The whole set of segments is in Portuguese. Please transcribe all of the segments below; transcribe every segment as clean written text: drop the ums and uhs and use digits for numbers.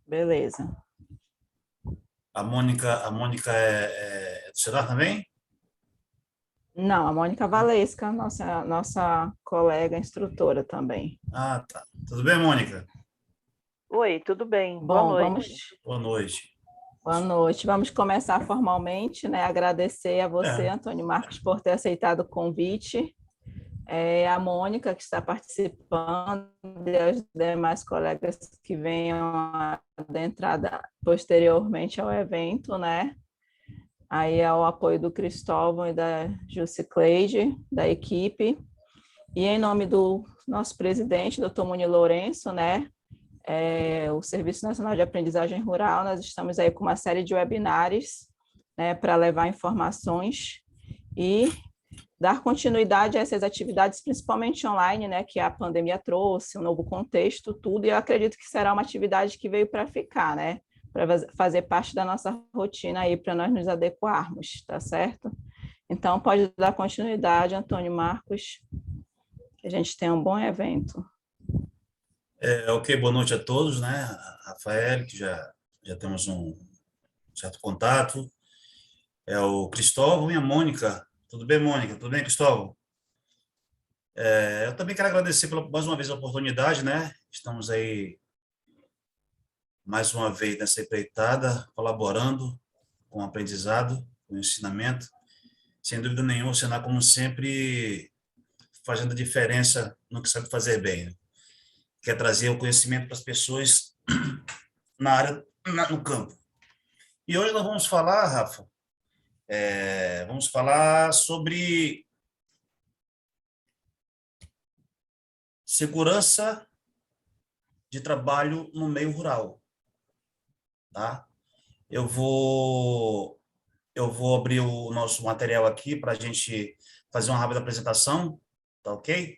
Beleza. A Mônica é do Senado também? Não, a Mônica Valesca, nossa colega instrutora também. Ah, tá. Tudo bem, Mônica? Oi, tudo bem? Boa Bom, noite. Boa noite. boa noite. Vamos começar formalmente, né? Agradecer a você, É, Antônio Marcos, por ter aceitado o convite. A Mônica, que está participando, e os demais colegas que venham adentrada posteriormente ao evento, né? Aí ao apoio do Cristóvão e da Jusicleide, da equipe. E em nome do nosso presidente, doutor Munir Lourenço, né? O Serviço Nacional de Aprendizagem Rural, nós estamos aí com uma série de webinários, né, para levar informações e dar continuidade a essas atividades, principalmente online, né, que a pandemia trouxe, um novo contexto, tudo, e eu acredito que será uma atividade que veio para ficar, né, para fazer parte da nossa rotina aí, para nós nos adequarmos, tá certo? Então, pode dar continuidade, Antônio Marcos, que a gente tenha um bom evento. ok, boa noite a todos, né? Rafael, que já temos um certo contato. É o Cristóvão e a Mônica. Tudo bem, Mônica? Tudo bem, Cristóvão? Eu também quero agradecer mais uma vez a oportunidade, né? Estamos aí mais uma vez nessa empreitada, colaborando com o aprendizado, com o ensinamento. Sem dúvida nenhuma, o Senado, como sempre, fazendo a diferença no que sabe fazer bem, né? Quer trazer o conhecimento para as pessoas na área, no campo. E hoje nós vamos falar, Rafa, vamos falar sobre segurança de trabalho no meio rural, tá? Eu vou, eu vou abrir o nosso material aqui para a gente fazer uma rápida apresentação, tá ok?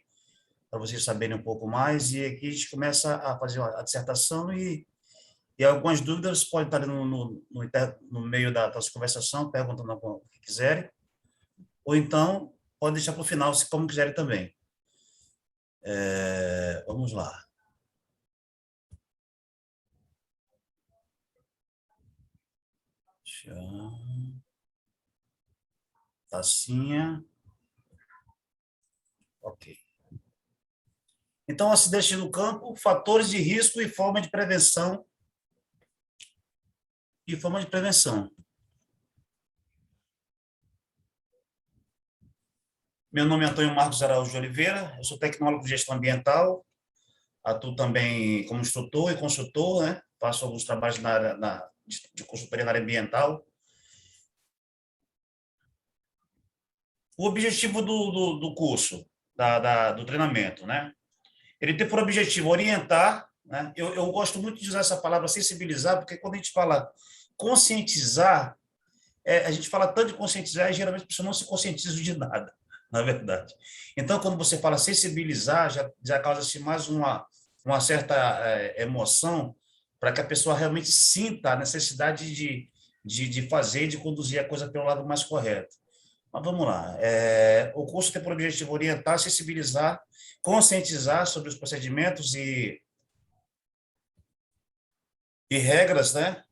Para vocês saberem um pouco mais, e aqui a gente começa a fazer a dissertação e algumas dúvidas podem estar ali no meio da nossa conversação, perguntando o que quiserem, ou então pode deixar para o final, se como quiserem também. Vamos lá. Tacinha. Ok. Então, acidente no campo, fatores de risco e forma de prevenção. Meu nome é Antônio Marcos Araújo de Oliveira, eu sou tecnólogo de gestão ambiental, atuo também como instrutor e consultor, né? Faço alguns trabalhos na área de consultoria na área ambiental. O objetivo do curso, do treinamento, né? Ele tem por objetivo orientar, né? Eu gosto muito de usar essa palavra sensibilizar, porque quando a gente fala conscientizar, a gente fala tanto de conscientizar e geralmente a pessoa não se conscientiza de nada, na verdade. Então, quando você fala sensibilizar, já causa-se mais uma certa emoção para que a pessoa realmente sinta a necessidade de fazer, de conduzir a coisa pelo lado mais correto. Mas vamos lá. O curso tem por objetivo orientar, sensibilizar, conscientizar sobre os procedimentos e regras, né,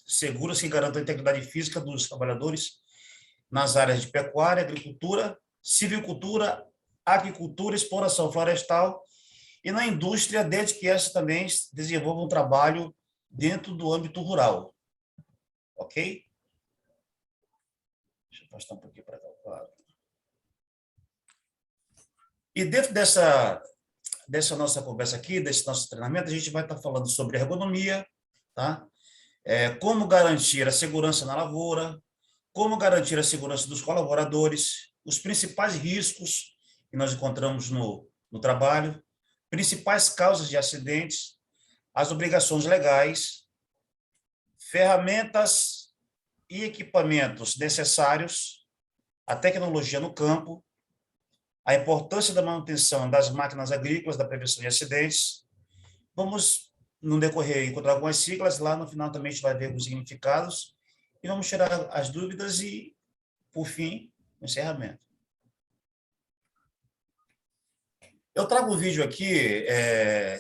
seguras que garantam a integridade física dos trabalhadores nas áreas de pecuária, agricultura, silvicultura, aquicultura, exploração florestal e na indústria, desde que essa também desenvolva um trabalho dentro do âmbito rural. Ok? Deixa eu afastar um pouquinho para cá, claro. E dentro dessa nossa conversa aqui, desse nosso treinamento, a gente vai estar falando sobre ergonomia, tá? Como garantir a segurança na lavoura, como garantir a segurança dos colaboradores, os principais riscos que nós encontramos no trabalho, principais causas de acidentes, as obrigações legais, ferramentas e equipamentos necessários, a tecnologia no campo, a importância da manutenção das máquinas agrícolas, da prevenção de acidentes. Vamos, no decorrer, encontrar algumas siglas, lá no final também a gente vai ver os significados, e vamos tirar as dúvidas e, por fim, o encerramento. Eu trago um vídeo aqui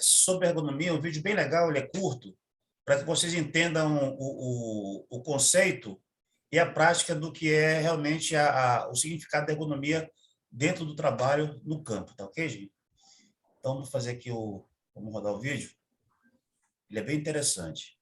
sobre ergonomia, um vídeo bem legal, ele é curto, para que vocês entendam o conceito e a prática do que é realmente o significado da ergonomia dentro do trabalho no campo, tá ok, gente? Então, vamos fazer aqui vamos rodar o vídeo. Ele é bem interessante.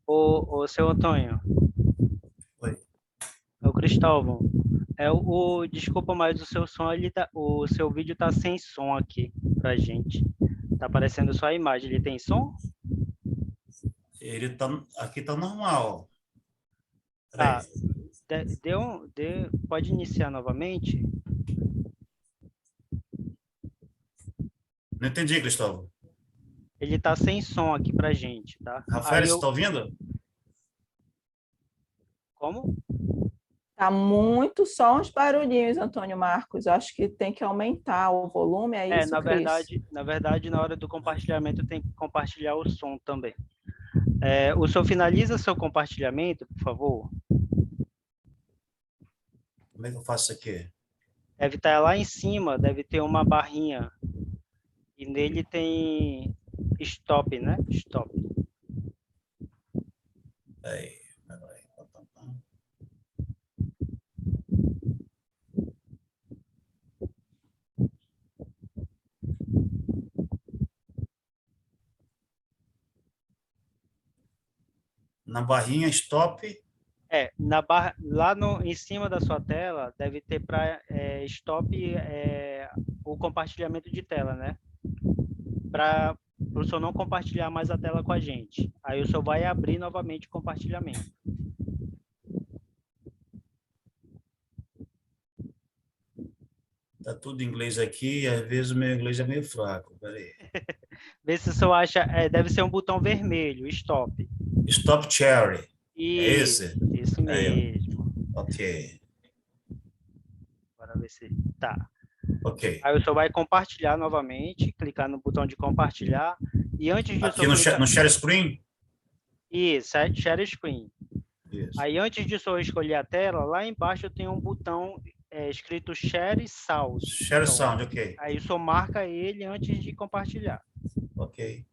O seu Antônio, Oi. é o Cristóvão. Desculpa, mas o seu som, o seu vídeo tá sem som aqui pra gente. Tá aparecendo só a imagem. Ele tem som? Aqui tá normal. Tá. Peraí. Pode iniciar novamente? Não entendi, Cristóvão. Ele tá sem som aqui pra gente, tá? Rafael, você está ouvindo? Como? Tá muito só uns barulhinhos, Antônio Marcos. Eu acho que tem que aumentar o volume, é isso, Cris? Na verdade, na hora do compartilhamento tem que compartilhar o som também. O senhor finaliza seu compartilhamento, por favor? Como é que eu faço isso aqui? Deve estar lá em cima, deve ter uma barrinha. E nele tem stop, né? Stop. Aí. Na barrinha stop. Lá em cima da sua tela deve ter para stop o compartilhamento de tela, né? Para o senhor não compartilhar mais a tela com a gente. Aí o senhor vai abrir novamente o compartilhamento. Tá tudo em inglês aqui e às vezes o meu inglês é meio fraco. Peraí. Vê se o senhor acha, deve ser um botão vermelho, stop. Stop Cherry. Isso, É esse? isso mesmo. Ok. Bora ver se tá. Ok. Aí o senhor vai compartilhar novamente, clicar no botão de compartilhar. E antes de Aqui no share screen? Isso, share screen. Isso. Aí antes de o senhor escolher a tela, lá embaixo tem um botão escrito Share Sound. Share Sound, ok. Aí o senhor marca ele antes de compartilhar. Ok.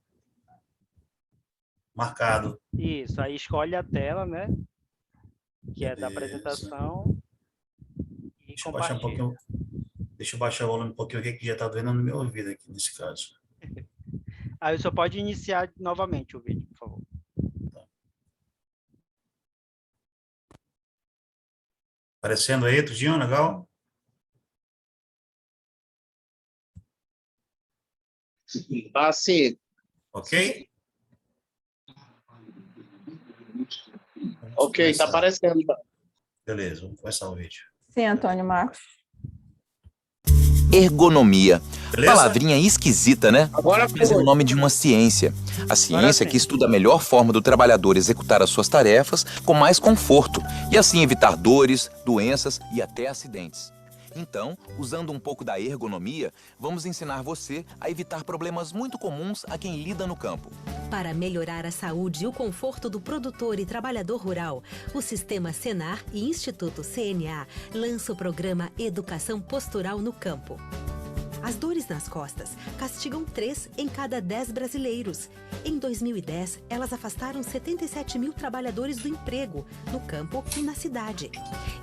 Marcado. Isso, aí escolhe a tela, né? Que é da apresentação. E Deixa eu baixar um pouquinho. Deixa eu baixar o volume um pouquinho aqui, que já está doendo no meu ouvido aqui, nesse caso. Aí o senhor pode iniciar novamente o vídeo, por favor. Aparecendo aí, tudinho, legal? Ah, sim. Ok? Ok, tá aparecendo. Beleza, vamos começar o vídeo. Sim, Antônio Marcos. Ergonomia. Beleza? Palavrinha esquisita, né? Agora Mas é o nome de uma ciência. A ciência que estuda a melhor forma do trabalhador executar as suas tarefas com mais conforto e assim evitar dores, doenças e até acidentes. Então, usando um pouco da ergonomia, vamos ensinar você a evitar problemas muito comuns a quem lida no campo. Para melhorar a saúde e o conforto do produtor e trabalhador rural, o Sistema Senar e Instituto CNA lança o programa Educação Postural no Campo. As dores nas costas castigam 3 em cada 10 brasileiros. Em 2010, elas afastaram 77 mil trabalhadores do emprego, no campo e na cidade.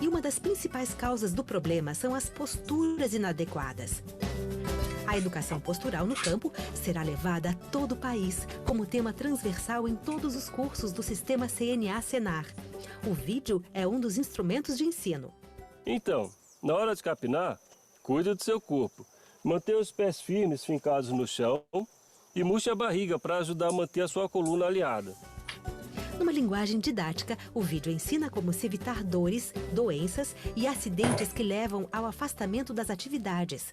E uma das principais causas do problema são as posturas inadequadas. A educação postural no campo será levada a todo o país, como tema transversal em todos os cursos do Sistema CNA-Senar. O vídeo é um dos instrumentos de ensino. Então, na hora de capinar, cuide do seu corpo. Mantenha os pés firmes fincados no chão e murche a barriga para ajudar a manter a sua coluna alinhada. Numa linguagem didática, o vídeo ensina como se evitar dores, doenças e acidentes que levam ao afastamento das atividades.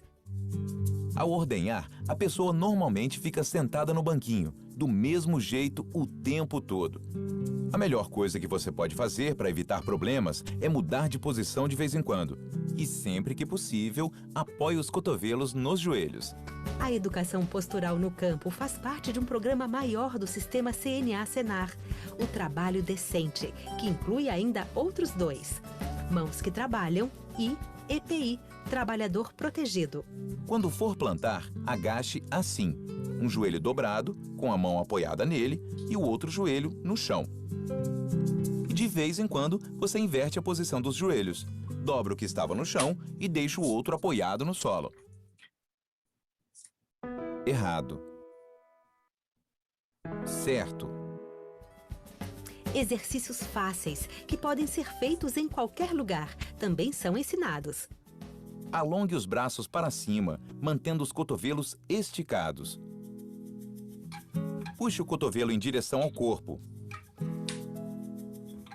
Ao ordenhar, a pessoa normalmente fica sentada no banquinho, do mesmo jeito o tempo todo. A melhor coisa que você pode fazer para evitar problemas é mudar de posição de vez em quando. E sempre que possível, apoie os cotovelos nos joelhos. A educação postural no campo faz parte de um programa maior do Sistema CNA-Senar, o Trabalho Decente, que inclui ainda outros 2, Mãos que Trabalham e EPI, Trabalhador Protegido. Quando for plantar, agache assim, um joelho dobrado, com a mão apoiada nele e o outro joelho no chão. E de vez em quando, você inverte a posição dos joelhos. Dobra o que estava no chão e deixa o outro apoiado no solo. Errado. Certo. Exercícios fáceis, que podem ser feitos em qualquer lugar, também são ensinados. Alongue os braços para cima, mantendo os cotovelos esticados. Puxe o cotovelo em direção ao corpo.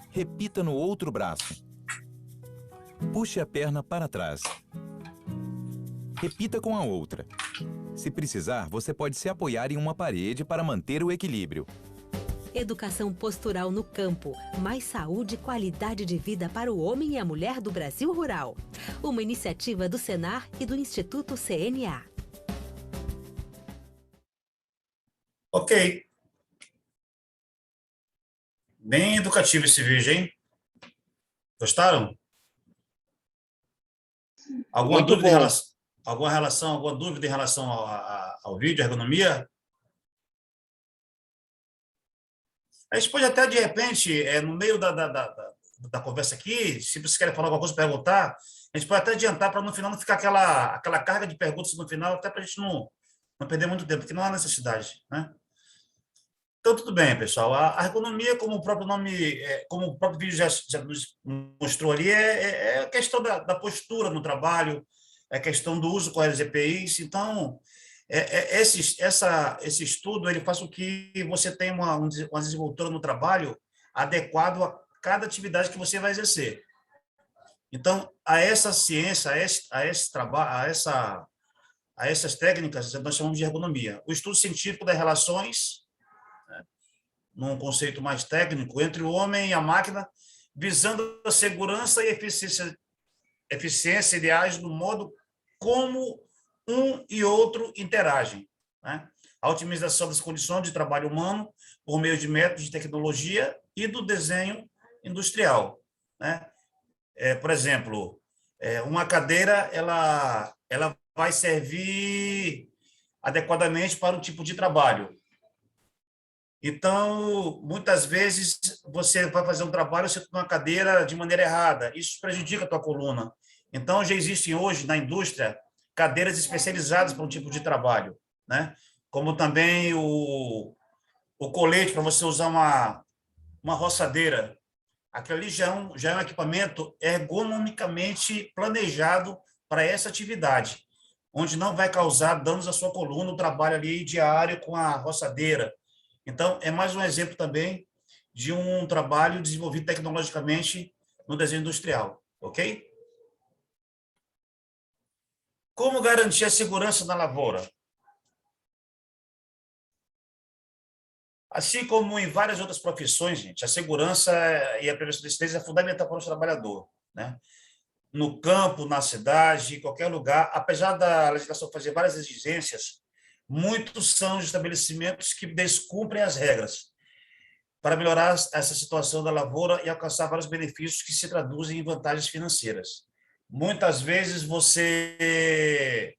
Repita no outro braço. Puxe a perna para trás. Repita com a outra. Se precisar, você pode se apoiar em uma parede para manter o equilíbrio. Educação postural no campo. Mais saúde e qualidade de vida para o homem e a mulher do Brasil rural. Uma iniciativa do Senar e do Instituto CNA. Ok. Bem educativo esse vídeo, hein? Gostaram? Alguma Muito dúvida em bom. relação, alguma dúvida em relação ao vídeo, ergonomia? A gente pode até, de repente, no meio da conversa aqui, se vocês querem falar alguma coisa, perguntar, a gente pode até adiantar para no final não ficar aquela carga de perguntas no final, até para a gente não perder muito tempo, porque não há necessidade, né? Então, tudo bem, pessoal. A ergonomia, como o próprio nome, como o próprio vídeo já nos mostrou ali, é a questão da postura no trabalho, é a questão do uso correto dos EPIs. Então, esse estudo ele faz com que você tenha uma desenvoltura no trabalho adequado a cada atividade que você vai exercer. Então, a essa ciência, a esse trabalho, a essas técnicas, nós chamamos de ergonomia. O estudo científico das relações, num conceito mais técnico, entre o homem e a máquina, visando a segurança e eficiência ideais no modo como um e outro interagem, né? A otimização das condições de trabalho humano por meio de métodos de tecnologia e do desenho industrial, né? Por exemplo, uma cadeira ela vai servir adequadamente para um tipo de trabalho. Então, muitas vezes, você vai fazer um trabalho, você toma uma cadeira de maneira errada. Isso prejudica a tua coluna. Então, já existem hoje, na indústria, cadeiras especializadas para um tipo de trabalho, né? como também o colete para você usar uma roçadeira. Aquilo ali já é um equipamento ergonomicamente planejado para essa atividade, onde não vai causar danos à sua coluna, o trabalho ali diário com a roçadeira. Então, é mais um exemplo também de um trabalho desenvolvido tecnologicamente no desenho industrial, ok? Como garantir a segurança na lavoura? Assim como em várias outras profissões, gente, a segurança e a prevenção de acidentes é fundamental para o trabalhador, né? No campo, na cidade, em qualquer lugar, apesar da legislação fazer várias exigências, muitos são os estabelecimentos que descumprem as regras para melhorar essa situação da lavoura e alcançar vários benefícios que se traduzem em vantagens financeiras. Muitas vezes você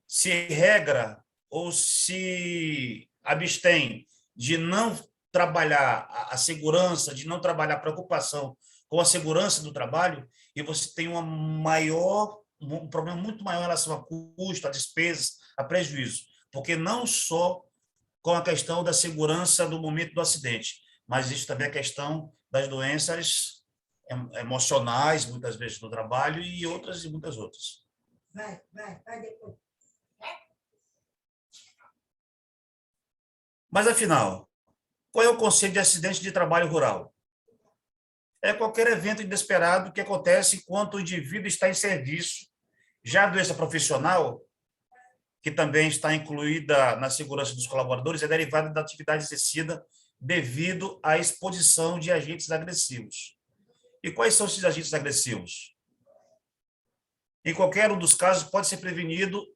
se regra ou se abstém de não trabalhar a segurança, de não trabalhar a preocupação com a segurança do trabalho, e você tem um problema muito maior em relação a custo, a despesas, a prejuízo, porque não só com a questão da segurança do momento do acidente, mas existe também a questão das doenças emocionais, muitas vezes, no trabalho, e outras e muitas outras. Vai depois. Mas, afinal, qual é o conceito de acidente de trabalho rural? É qualquer evento inesperado que acontece enquanto o indivíduo está em serviço. Já a doença profissional, que também está incluída na segurança dos colaboradores, é derivada da atividade exercida devido à exposição de agentes agressivos. E quais são esses agentes agressivos? Em qualquer um dos casos, pode ser prevenido,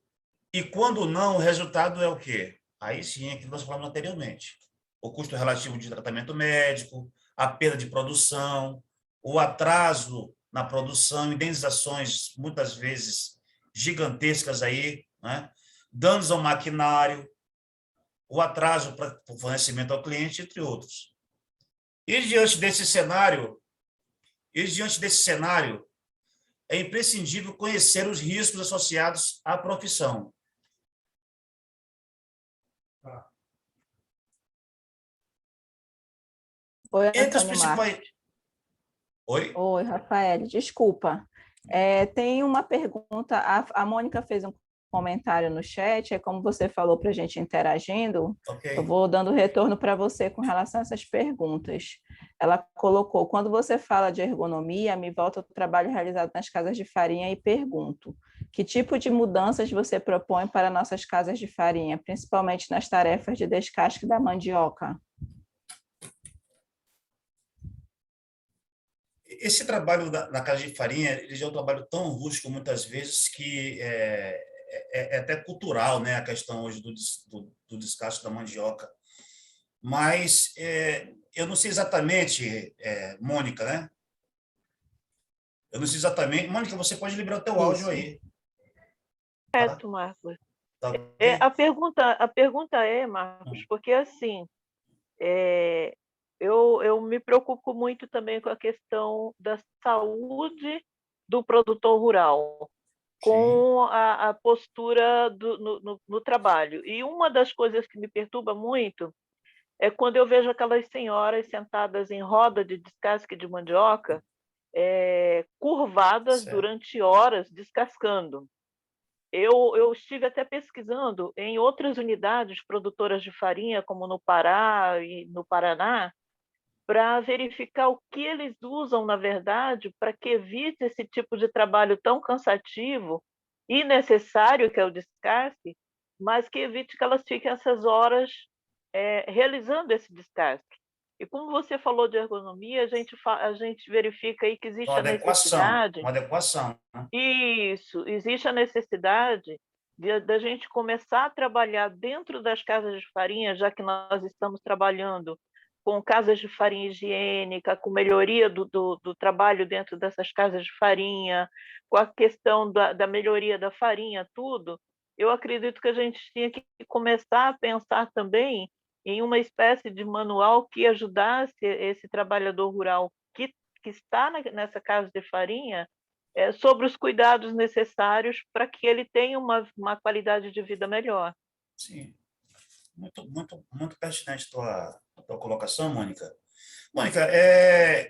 e quando não, o resultado é o quê? Aí sim, é que nós falamos anteriormente. O custo relativo de tratamento médico, a perda de produção, o atraso na produção, indenizações muitas vezes gigantescas aí, né? Danos ao maquinário, o atraso para o fornecimento ao cliente, entre outros. E diante desse cenário, é imprescindível conhecer os riscos associados à profissão. Oi, Entre os Antônio principais... Marcos. Oi? Oi, Rafael, desculpa. Tem uma pergunta, a Mônica fez um comentário no chat, é como você falou para a gente interagindo, Ok. eu vou dando retorno para você com relação a essas perguntas. Ela colocou, quando você fala de ergonomia, me volta ao trabalho realizado nas casas de farinha e pergunto, que tipo de mudanças você propõe para nossas casas de farinha, principalmente nas tarefas de descasque da mandioca? Esse trabalho na casa de farinha, ele já é um trabalho tão rústico, muitas vezes, que é até cultural, né? A questão hoje do descasque da mandioca. Mas eu não sei exatamente, Mônica, né? Eu não sei exatamente. Mônica, você pode liberar o teu áudio aí. Certo, Marcos. Tá ok? A pergunta é, Marcos, porque assim, eu me preocupo muito também com a questão da saúde do produtor rural, com a postura no trabalho. E uma das coisas que me perturba muito é quando eu vejo aquelas senhoras sentadas em roda de descasque de mandioca, curvadas Certo. durante horas descascando. Eu estive até pesquisando em outras unidades produtoras de farinha, como no Pará e no Paraná, para verificar o que eles usam, na verdade, para que evite esse tipo de trabalho tão cansativo e necessário, que é o descasque, mas que evite que elas fiquem essas horas realizando esse descasque. E como você falou de ergonomia, a gente verifica aí que existe Uma a necessidade... Uma adequação, né? Isso, existe a necessidade da gente começar a trabalhar dentro das casas de farinha, já que nós estamos trabalhando com casas de farinha higiênica, com melhoria do trabalho dentro dessas casas de farinha, com a questão da melhoria da farinha, tudo. Eu acredito que a gente tinha que começar a pensar também em uma espécie de manual que ajudasse esse trabalhador rural que está nessa casa de farinha sobre os cuidados necessários para que ele tenha uma qualidade de vida melhor. Sim. muito pertinente a tua colocação, Mônica. Mônica,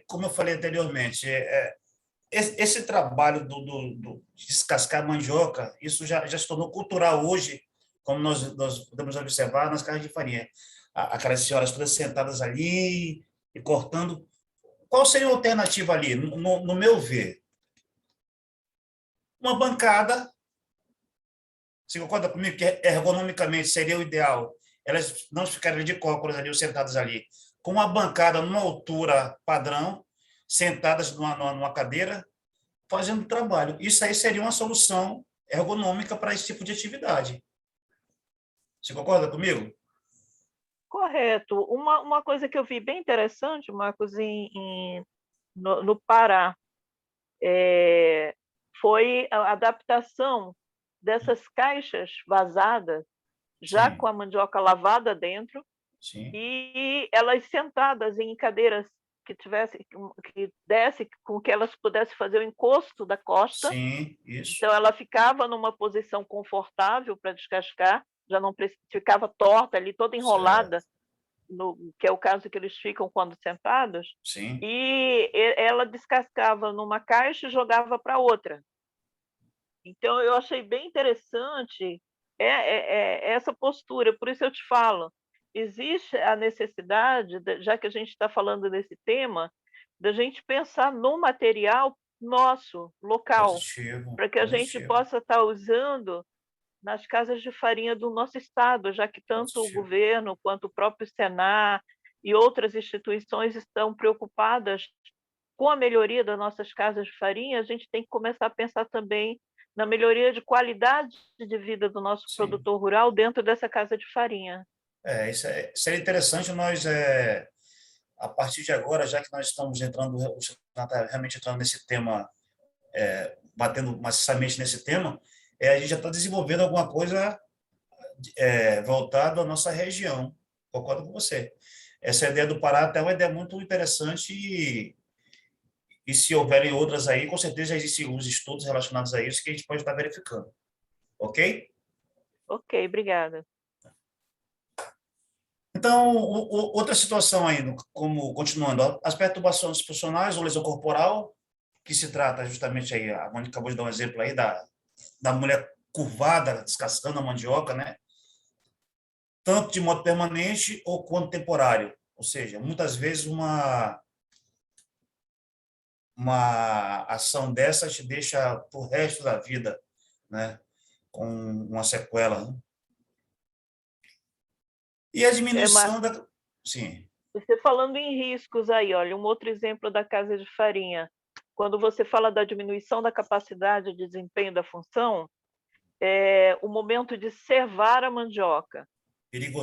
como eu falei anteriormente, esse trabalho de descascar a mandioca, isso já se tornou cultural hoje, como nós podemos observar nas casas de farinha. Aquelas senhoras todas sentadas ali e cortando. Qual seria a alternativa ali, no meu ver? Uma bancada, você concorda comigo que ergonomicamente seria o ideal elas não ficarem de cócoras ali ou sentadas ali, com uma bancada numa altura padrão, sentadas numa cadeira, fazendo trabalho. Isso aí seria uma solução ergonômica para esse tipo de atividade. Você concorda comigo? Correto. Uma coisa que eu vi bem interessante, Marcos, no Pará, foi a adaptação dessas caixas vazadas, já Sim. com a mandioca lavada dentro, Sim. e elas sentadas em cadeiras que desse com que elas pudessem fazer o encosto da costa. Sim, isso. Então ela ficava numa posição confortável para descascar, já não ficava torta ali, toda enrolada, que é o caso que eles ficam quando sentados. Sim. E ela descascava numa caixa e jogava para outra. Então eu achei bem interessante essa postura. Por isso eu te falo, existe a necessidade, já que a gente está falando desse tema, da gente pensar no material nosso, local, para que a gente possa estar usando nas casas de farinha do nosso estado, já que tanto o governo quanto o próprio Senar e outras instituições estão preocupadas com a melhoria das nossas casas de farinha, a gente tem que começar a pensar também na melhoria de qualidade de vida do nosso produtor rural dentro dessa casa de farinha. Isso seria interessante nós, a partir de agora, já que nós estamos realmente entrando nesse tema, batendo maciçamente nesse tema, a gente já está desenvolvendo alguma coisa voltada à nossa região. Concordo com você. Essa ideia do Pará até é uma ideia muito interessante e se houverem outras aí, com certeza já existem os estudos relacionados a isso que a gente pode estar verificando. Ok? Ok, obrigada. Então, outra situação ainda, como continuando, as perturbações funcionais ou lesão corporal, que se trata justamente aí, a Mônica acabou de dar um exemplo aí da mulher curvada, descascando a mandioca, né? Tanto de modo permanente ou quanto temporário. Ou seja, muitas vezes uma ação dessa te deixa pro resto da vida, né? Com uma sequela. Né? E a diminuição da... Sim. Você falando em riscos aí, olha, um outro exemplo da casa de farinha. Quando você fala da diminuição da capacidade de desempenho da função, o momento de servar a mandioca.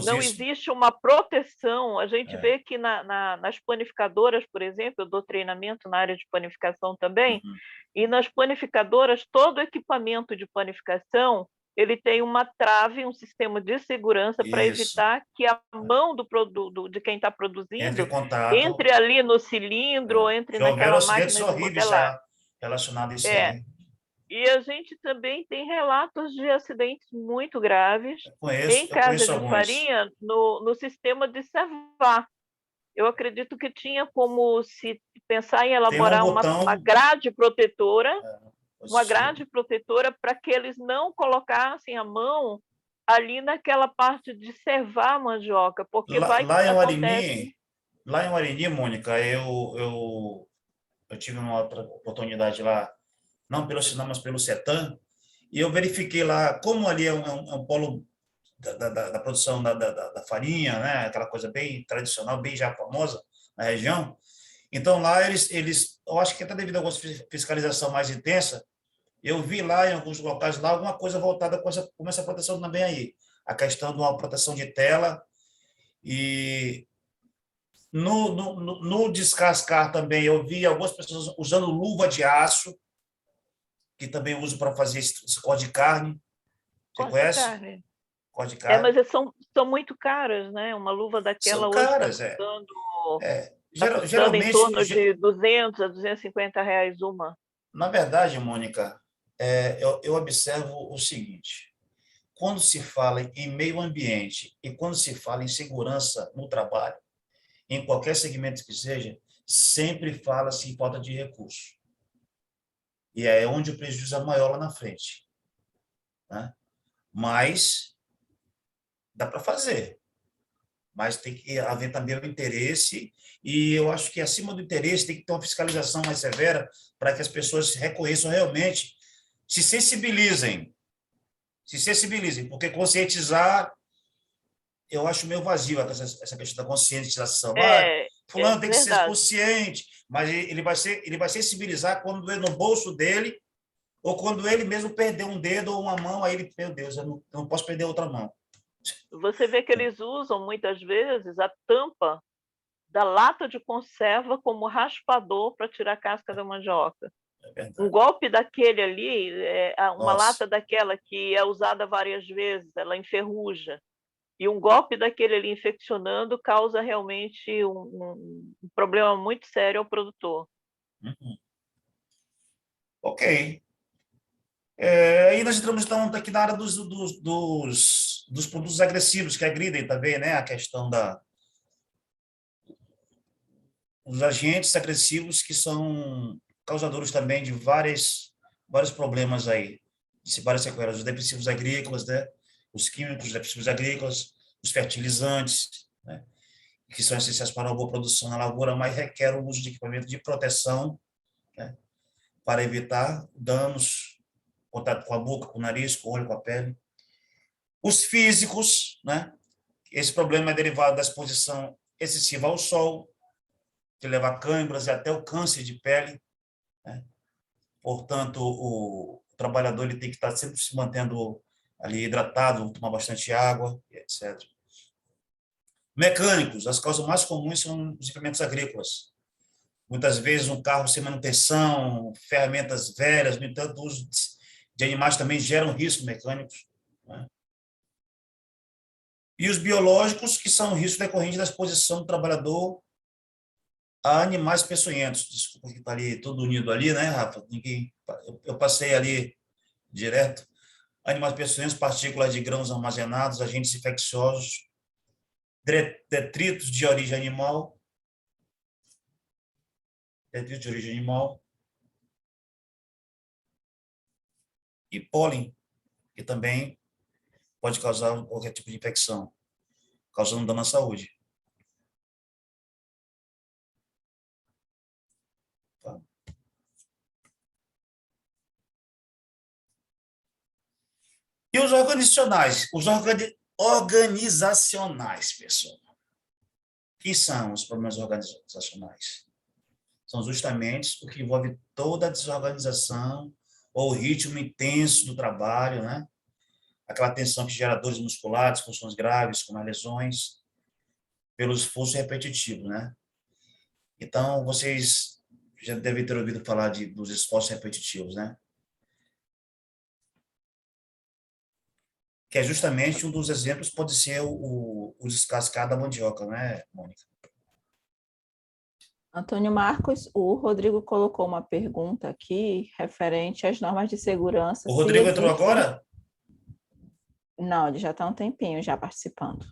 Não existe uma proteção. A gente vê que nas panificadoras, por exemplo, eu dou treinamento na área de panificação também, e nas panificadoras, todo equipamento de panificação, ele tem uma trave, um sistema de segurança para evitar que a mão do produto, de quem está produzindo, entre ali no cilindro, ou entre naquela máquina de modelar. Relacionado a isso aí. E a gente também tem relatos de acidentes muito graves em casas de farinha no sistema de servar. Eu acredito que tinha como se pensar em elaborar uma grade protetora, para que eles não colocassem a mão ali naquela parte de servar a mandioca, porque lá em Marini, Mônica, eu tive uma outra oportunidade lá, não pelo Sinal, mas pelo CETAM, e eu verifiquei lá como ali é um polo da produção da farinha, né? Aquela coisa bem tradicional, bem já famosa na região. Então, lá eu acho que até devido a alguma fiscalização mais intensa, eu vi lá em alguns locais lá alguma coisa voltada com essa proteção também aí. A questão de uma proteção de tela e no descascar também eu vi algumas pessoas usando luva de aço, que também uso para fazer esse corte de carne. Você conhece? Corte de carne. Mas são muito caras, né? Uma luva daquela hoje está custando em torno de 200 a 250 reais uma. Na verdade, Mônica, eu observo o seguinte. quando se fala em meio ambiente e quando se fala em segurança no trabalho, em qualquer segmento que seja, sempre fala-se em falta de recursos. E é onde o prejuízo é maior lá na frente, né? Mas dá para fazer. Mas tem que haver também o interesse, e eu acho que, acima do interesse, tem que ter uma fiscalização mais severa para que as pessoas reconheçam realmente, se sensibilizem, porque conscientizar, eu acho meio vazio essa questão da conscientização. Fulano tem que ser verdade. consciente, mas ele vai sensibilizar quando é no bolso dele, ou quando ele mesmo perder um dedo ou uma mão, aí ele, meu Deus, eu não posso perder outra mão. Você vê que eles usam, muitas vezes, a tampa da lata de conserva como raspador para tirar a casca da mandioca. Um golpe daquele ali, uma lata daquela que é usada várias vezes, ela enferruja. E um golpe daquele ali infeccionando causa realmente um problema muito sério ao produtor. Ok. E nós entramos, então, aqui na área dos produtos agressivos que agridem também, né? A questão dos agentes agressivos que são causadores também de vários problemas aí, de várias sequelas, os defensivos agrícolas, né? Os químicos, os defensivos agrícolas, os fertilizantes, né? Que são essenciais para uma boa produção na lavoura, mas requer o uso de equipamento de proteção, né? Para evitar danos, contato com a boca, com o nariz, com o olho, com a pele. Os físicos, né? Esse problema é derivado da exposição excessiva ao sol, que leva a câimbras e até o câncer de pele, né? Portanto, o trabalhador ele tem que estar sempre se mantendo ali hidratado, tomar bastante água, etc. Mecânicos, as causas mais comuns são os implementos agrícolas. Muitas vezes um carro sem manutenção, ferramentas velhas, no entanto, o uso de animais também geram riscos mecânicos, né? E os biológicos, que são riscos decorrentes da exposição do trabalhador a animais peçonhentos. Desculpa que está ali tudo unido ali, né, Rafa? Eu passei ali direto. Animais peçonhentos, partículas de grãos armazenados, agentes infecciosos, detritos de origem animal, e pólen, que também pode causar qualquer tipo de infecção, causando dano à saúde. Tá. E os organizacionais? Organizacionais, pessoal. O que são os problemas organizacionais? São justamente o que envolve toda a desorganização ou o ritmo intenso do trabalho, né? Aquela tensão que gera dores musculares, funções graves, como as lesões, pelo esforço repetitivo, né? Então, vocês já devem ter ouvido falar dos esforços repetitivos, né? Que é justamente um dos exemplos, pode ser o descascar da mandioca, né, Mônica? Antônio Marcos, o Rodrigo colocou uma pergunta aqui referente às normas de segurança. O Rodrigo entrou agora? Não, ele já está há um tempinho já participando.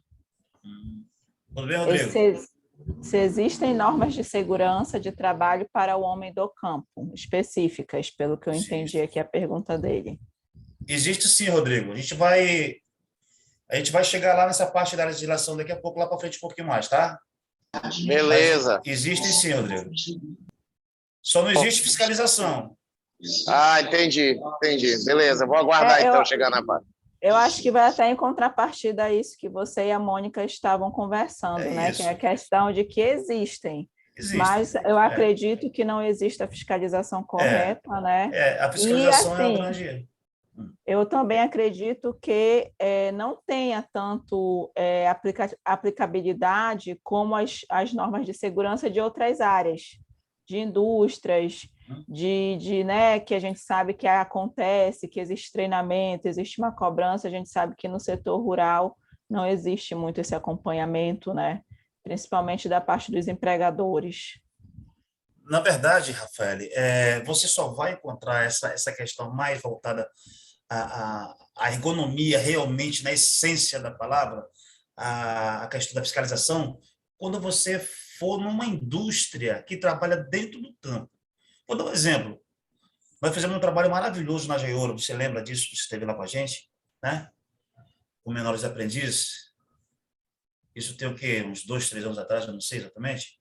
Tudo bem, Rodrigo? Se existem normas de segurança de trabalho para o homem do campo, específicas, pelo que eu entendi aqui a pergunta dele. Existe sim, Rodrigo. A gente vai chegar lá nessa parte da legislação daqui a pouco, lá para frente um pouquinho mais, tá? Beleza. Mas existe sim, Rodrigo. Só não existe fiscalização. Entendi. Beleza, vou aguardar então chegar na parte. Eu acho que vai até em contrapartida a isso que você e a Mônica estavam conversando, né? Isso. Que é a questão de que existem. Mas eu acredito que não existe a fiscalização correta, né? A fiscalização e, assim, abrangente. Eu também acredito que não tenha tanto aplicabilidade como as normas de segurança de outras áreas, de indústrias, né, que a gente sabe que acontece, que existe treinamento, existe uma cobrança, a gente sabe que no setor rural não existe muito esse acompanhamento, né, principalmente da parte dos empregadores. Na verdade, Rafael, você só vai encontrar essa questão mais voltada à a ergonomia realmente, na essência da palavra, a questão da fiscalização, quando você for numa indústria que trabalha dentro do campo. Vou dar um exemplo. Nós fizemos um trabalho maravilhoso na Jaiouro, você lembra disso? Você esteve lá com a gente, né? Com menores aprendizes. Isso tem o quê? Uns 2, 3 anos atrás, eu não sei exatamente.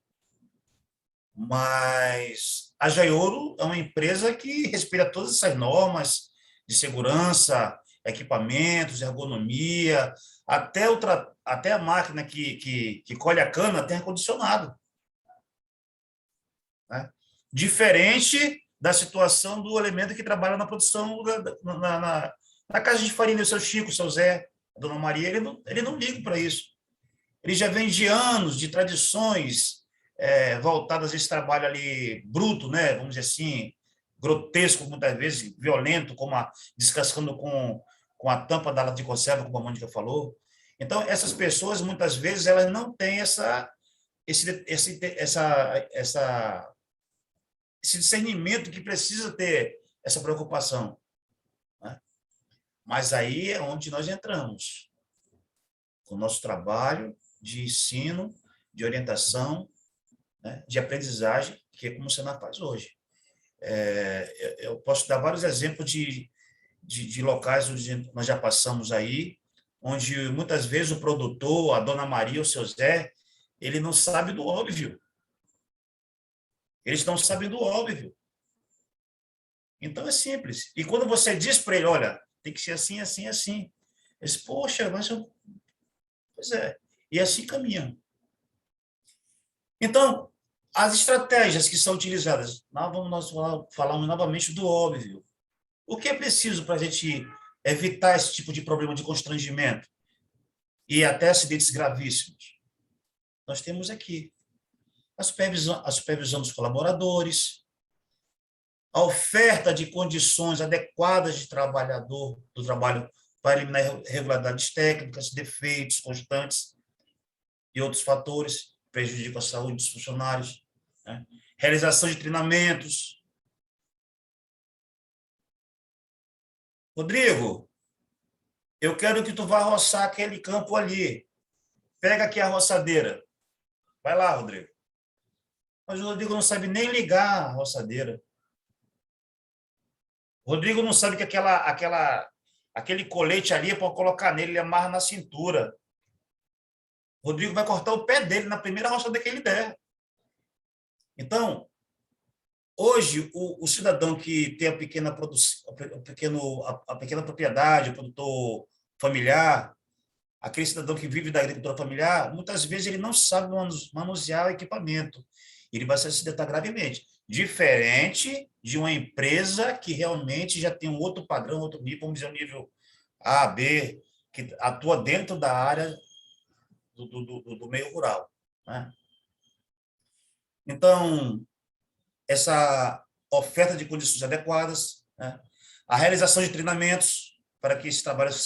Mas a Jaiouro é uma empresa que respeita todas essas normas de segurança, equipamentos, ergonomia, até a máquina que colhe a cana tem ar-condicionado. Né? Diferente da situação do elemento que trabalha na produção na casa de farinha, o seu Chico, o seu Zé, a dona Maria, ele não liga para isso. Ele já vem de anos de tradições voltadas a esse trabalho ali bruto, né? Vamos dizer assim, grotesco, muitas vezes, violento, como descascando com a tampa da lata de conserva, como a Mônica falou. Então, essas pessoas, muitas vezes, elas não têm esse discernimento que precisa ter essa preocupação. Né? Mas aí é onde nós entramos, com o nosso trabalho de ensino, de orientação, né, de aprendizagem, que é como o Senar faz hoje. Eu posso dar vários exemplos de locais onde nós já passamos aí, onde muitas vezes o produtor, a dona Maria, o seu Zé, ele não sabe do óbvio. Eles não sabem do óbvio. Então, é simples. E quando você diz para ele, olha, tem que ser assim, assim, assim. Eles, poxa, mas eu... Pois é. E assim caminham. Então, as estratégias que são utilizadas, nós falamos novamente do óbvio. O que é preciso para a gente evitar esse tipo de problema de constrangimento e até acidentes gravíssimos? Nós temos aqui a supervisão dos colaboradores, a oferta de condições adequadas de do trabalho para eliminar irregularidades técnicas, defeitos constantes e outros fatores que prejudicam a saúde dos funcionários, né? Realização de treinamentos. Rodrigo, eu quero que tu vá roçar aquele campo ali. Pega aqui a roçadeira. Vai lá, Rodrigo. Mas o Rodrigo não sabe nem ligar a roçadeira. O Rodrigo não sabe que aquele colete ali é para colocar nele, ele amarra na cintura. O Rodrigo vai cortar o pé dele na primeira roçada que ele der. Então, hoje, o cidadão que tem a pequena propriedade, o produtor familiar, aquele cidadão que vive da agricultura familiar, muitas vezes ele não sabe manusear o equipamento. Ele vai se acidentar gravemente. Diferente de uma empresa que realmente já tem um outro padrão, outro nível, vamos dizer, um nível A, B, que atua dentro da área do meio rural. Né? Então, essa oferta de condições adequadas, né? A realização de treinamentos para que esses trabalhos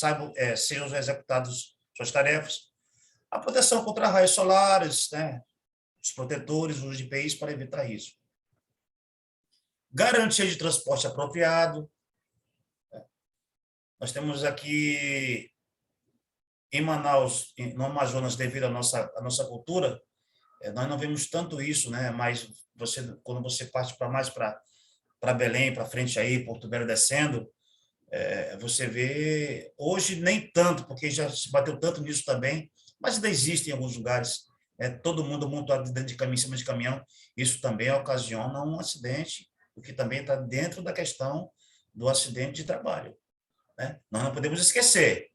sejam executados suas tarefas, a proteção contra raios solares, né? Os protetores, os EPIs para evitar isso. Garantia de transporte apropriado. Nós temos aqui em Manaus, no Amazonas, devido à nossa cultura, nós não vemos tanto isso, né? Mas quando você parte mais para Belém, para frente aí, Porto Velho descendo, você vê, hoje nem tanto, porque já se bateu tanto nisso também, mas ainda existe em alguns lugares, todo mundo montado dentro de caminhão, em cima de caminhão, isso também ocasiona um acidente, o que também está dentro da questão do acidente de trabalho. Né? Nós não podemos esquecer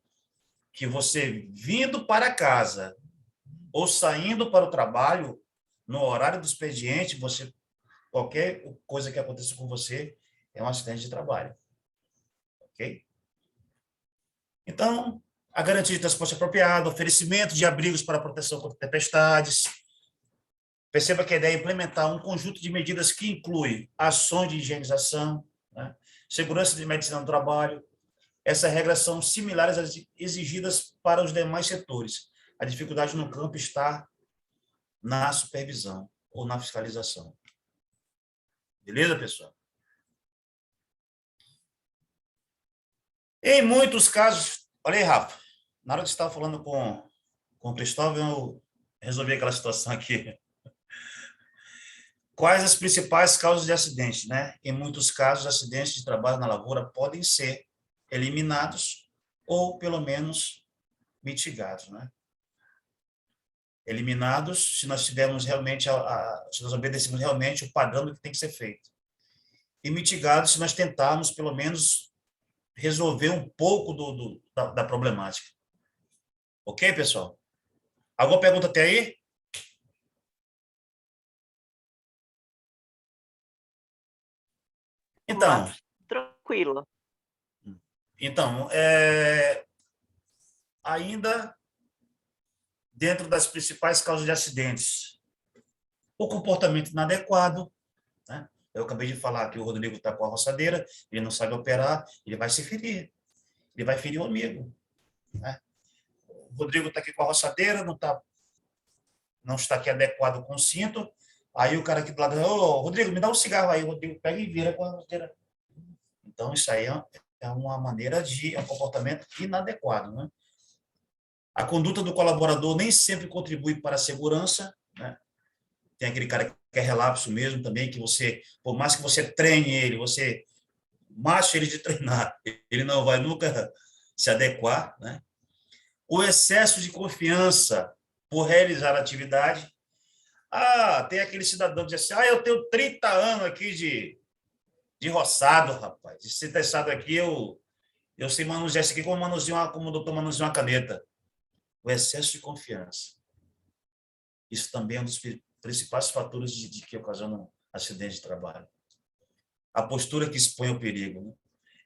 que você vindo para casa ou saindo para o trabalho, no horário do expediente, qualquer coisa que aconteça com você é um acidente de trabalho. Ok? Então, a garantia de transporte apropriado, oferecimento de abrigos para proteção contra tempestades. Perceba que a ideia é implementar um conjunto de medidas que inclui ações de higienização, né? Segurança de medicina do trabalho. Essas regras são similares às exigidas para os demais setores. A dificuldade no campo está na supervisão ou na fiscalização. Beleza, pessoal? Em muitos casos, olha aí, Rafa, na hora que você estava falando com o Cristóvão, eu resolvi aquela situação aqui. Quais as principais causas de acidente, né? Em muitos casos, acidentes de trabalho na lavoura podem ser eliminados ou, pelo menos, mitigados, né? Eliminados se nós tivermos realmente, se nós obedecermos realmente o padrão do que tem que ser feito. E mitigados se nós tentarmos, pelo menos, resolver um pouco da problemática. Ok, pessoal? Alguma pergunta até aí? Então, tranquilo. Então, ainda dentro das principais causas de acidentes, o comportamento inadequado, né? Eu acabei de falar que o Rodrigo está com a roçadeira, ele não sabe operar, ele vai se ferir, ele vai ferir o amigo, né? O Rodrigo está aqui com a roçadeira, não está aqui adequado com o cinto, aí o cara aqui do lado, ô, Rodrigo, me dá um cigarro aí, o Rodrigo pega e vira com a roçadeira. Então, isso aí é uma maneira é um comportamento inadequado, né? A conduta do colaborador nem sempre contribui para a segurança, né? Tem aquele cara que quer relapso mesmo também, que você, por mais que você treine ele, você mate ele de treinar, ele não vai nunca se adequar, né? O excesso de confiança por realizar a atividade. Tem aquele cidadão que diz assim, eu tenho 30 anos aqui de roçado, rapaz. De ser testado aqui, eu sei manusear isso aqui como o doutor manuseia uma caneta. O excesso de confiança. Isso também é um dos principais fatores de que ocasionam acidente de trabalho. A postura que expõe ao perigo, né?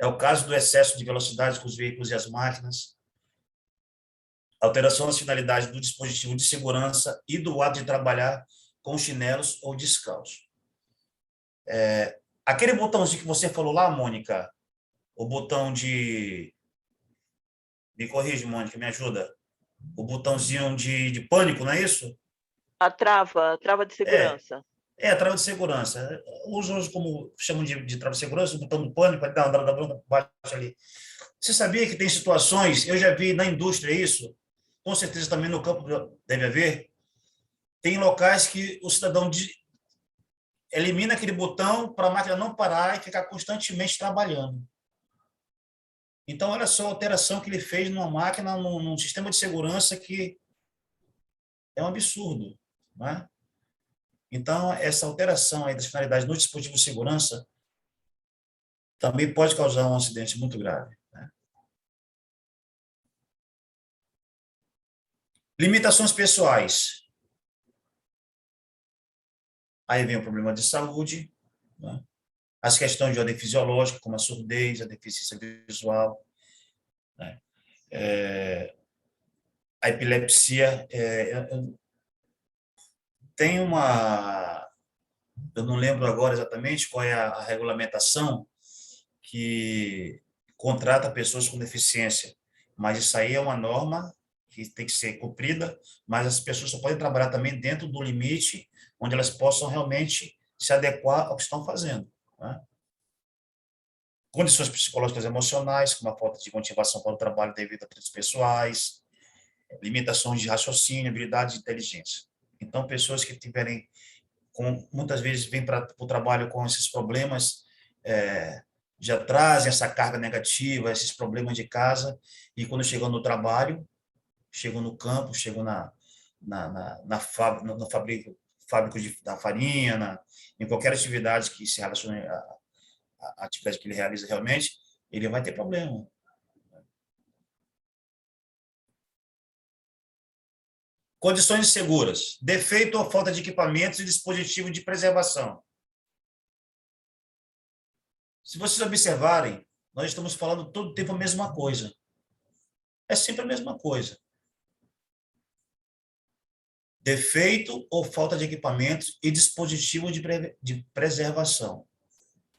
É o caso do excesso de velocidade com os veículos e as máquinas, alteração das finalidades do dispositivo de segurança e do ato de trabalhar com chinelos ou descalço. Aquele botãozinho que você falou lá, Mônica, o botão de... Me corrige, Mônica, me ajuda. O botãozinho de pânico, não é isso? A trava de segurança. A trava de segurança. Uso como chamam de trava de segurança, o botão do pânico, ali da baixo ali. Você sabia que tem situações, eu já vi na indústria isso, com certeza também no campo deve haver, tem locais que o cidadão elimina aquele botão para a máquina não parar e ficar constantemente trabalhando. Então, olha só a alteração que ele fez numa máquina, num sistema de segurança que é um absurdo, não é? Então, essa alteração aí das finalidades no dispositivo de segurança também pode causar um acidente muito grave, né? Limitações pessoais. Aí vem o problema de saúde, né? As questões de ordem fisiológica, como a surdez, a deficiência visual, né? A epilepsia. Tem eu não lembro agora exatamente qual é a regulamentação que contrata pessoas com deficiência, mas isso aí é uma norma que tem que ser cumprida, mas as pessoas só podem trabalhar também dentro do limite onde elas possam realmente se adequar ao que estão fazendo, né? Condições psicológicas e emocionais, como a falta de motivação para o trabalho devido a atritos pessoais, limitações de raciocínio, habilidade de inteligência. Então, pessoas que tiverem, muitas vezes vêm para o trabalho com esses problemas, já trazem essa carga negativa, esses problemas de casa, e quando chegam no trabalho, chegam no campo, chegam na fábrica da farinha, em qualquer atividade que se relacione à atividade que ele realiza realmente, ele vai ter problema. Condições seguras. Defeito ou falta de equipamentos e dispositivo de preservação. Se vocês observarem, nós estamos falando todo o tempo a mesma coisa. É sempre a mesma coisa. Defeito ou falta de equipamentos e dispositivo de preservação.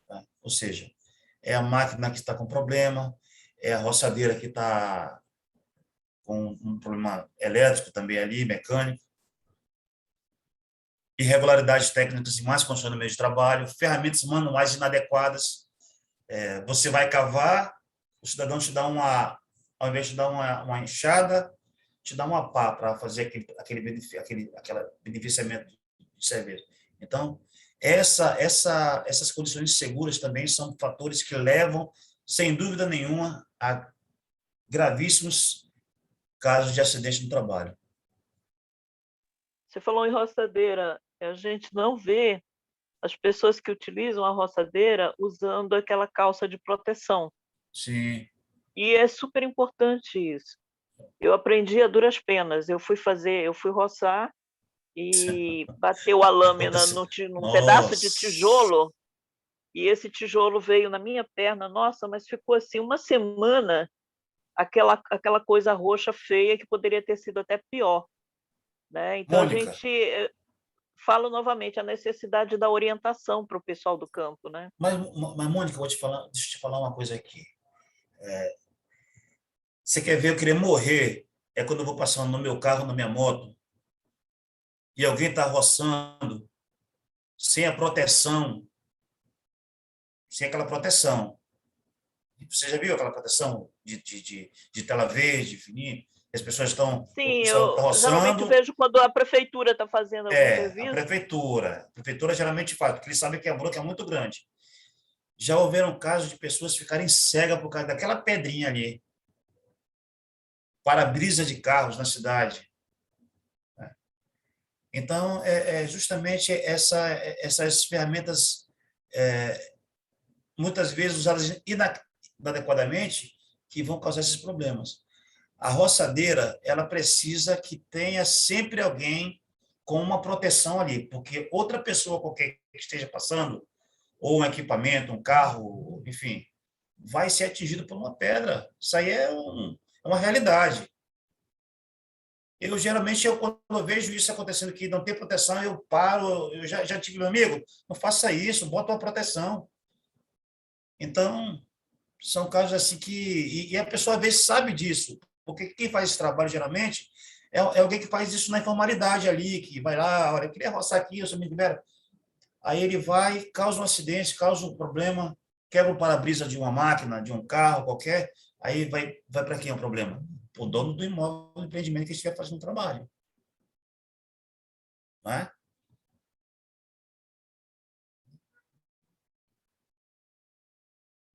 Tá? Ou seja, é a máquina que está com problema, é a roçadeira que está com um problema elétrico também ali, mecânico, irregularidades técnicas e más condições no meio de trabalho, ferramentas manuais inadequadas. Você vai cavar o cidadão te dá ao invés de dar uma enxada, te dá uma pá para fazer aquele beneficiamento de serviço. Então, essas condições seguras também são fatores que levam, sem dúvida nenhuma, a gravíssimos casos de acidente no trabalho. Você falou em roçadeira, a gente não vê as pessoas que utilizam a roçadeira usando aquela calça de proteção. Sim. E é super importante isso. Eu aprendi a duras penas. Eu fui roçar e bateu a lâmina num pedaço de tijolo, e esse tijolo veio na minha perna. Nossa, mas ficou assim uma semana, aquela coisa roxa feia que poderia ter sido até pior, né? Então Mônica. a gente fala novamente a necessidade da orientação para o pessoal do campo, né? Mas Mônica, deixa eu te falar uma coisa aqui. Você quer ver eu querer morrer? É quando eu vou passando no meu carro, na minha moto, e alguém está roçando sem a proteção, sem aquela proteção. Você já viu aquela proteção de tela verde, fininha? As pessoas estão Sim, roçando. geralmente vejo quando a prefeitura está fazendo algum serviço. A prefeitura geralmente faz, porque eles sabem que a bronca é muito grande. Já houveram casos de pessoas ficarem cegas por causa daquela pedrinha ali, para-brisa de carros na cidade. Então, justamente essas ferramentas, muitas vezes usadas inadequadamente, que vão causar esses problemas. A roçadeira, ela precisa que tenha sempre alguém com uma proteção ali, porque outra pessoa qualquer que esteja passando, ou um equipamento, um carro, enfim, vai ser atingido por uma pedra. Isso aí é uma realidade. Geralmente, quando eu vejo isso acontecendo que não tem proteção, eu paro, eu já tive meu amigo, não faça isso, bota uma proteção. Então, são casos assim que... E a pessoa, às vezes, sabe disso, porque quem faz esse trabalho, geralmente, é alguém que faz isso na informalidade ali, que vai lá, olha, eu queria roçar aqui, eu sou me libera. Aí ele vai, causa um acidente, causa um problema, quebra o para-brisa de uma máquina, de um carro qualquer, aí vai para quem é o problema? O dono do imóvel, do empreendimento que estiver fazendo o trabalho. Não é?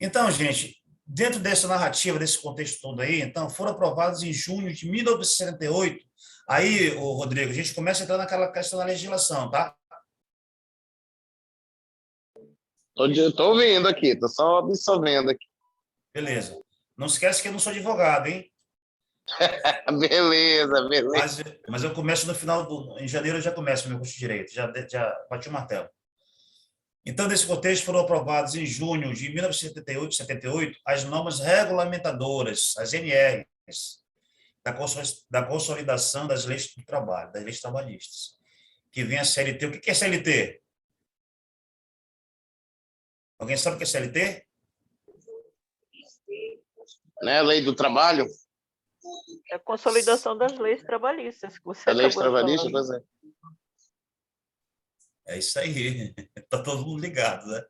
Então, gente, dentro dessa narrativa, desse contexto todo aí, então, foram aprovados em junho de 1978. Aí, Rodrigo, a gente começa a entrar naquela questão da legislação, tá? Estou ouvindo aqui, estou só absorvendo aqui. Beleza. Não esquece que eu não sou advogado, hein? Beleza, beleza. Mas eu começo no final, em janeiro eu já começo o meu curso de Direito, já bati o martelo. Então, nesse contexto, foram aprovados em junho de 1978 as normas regulamentadoras, as NRs, da consolidação das leis do trabalho, das leis trabalhistas, que vem a CLT. O que é CLT? Alguém sabe o que é CLT? Né, lei do trabalho? É a consolidação das leis trabalhistas que você A lei acabou de trabalhista, falar. pois é. É isso aí. Está todo mundo ligado, né?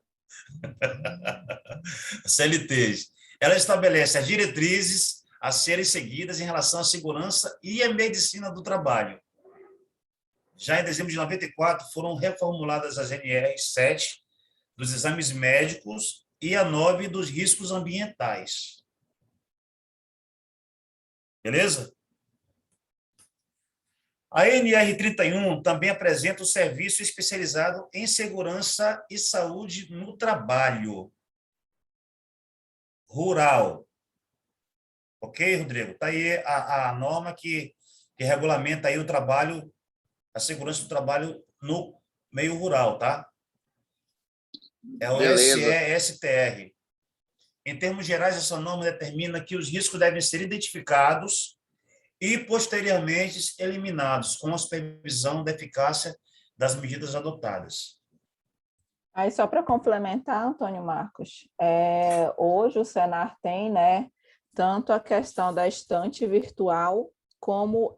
CLTs. Ela estabelece as diretrizes a serem seguidas em relação à segurança e à medicina do trabalho. Já em dezembro de 94, foram reformuladas as NRs 7 dos exames médicos e a 9 dos riscos ambientais. Beleza? A NR31 também apresenta o serviço especializado em segurança e saúde no trabalho rural. Ok, Rodrigo? Está aí a norma que regulamenta aí o trabalho, a segurança do trabalho no meio rural, tá? É o SESTR. Em termos gerais, essa norma determina que os riscos devem ser identificados e, posteriormente, eliminados, com a supervisão da eficácia das medidas adotadas. Aí, só para complementar, Antônio Marcos, hoje o Senar tem, né, tanto a questão da estante virtual, como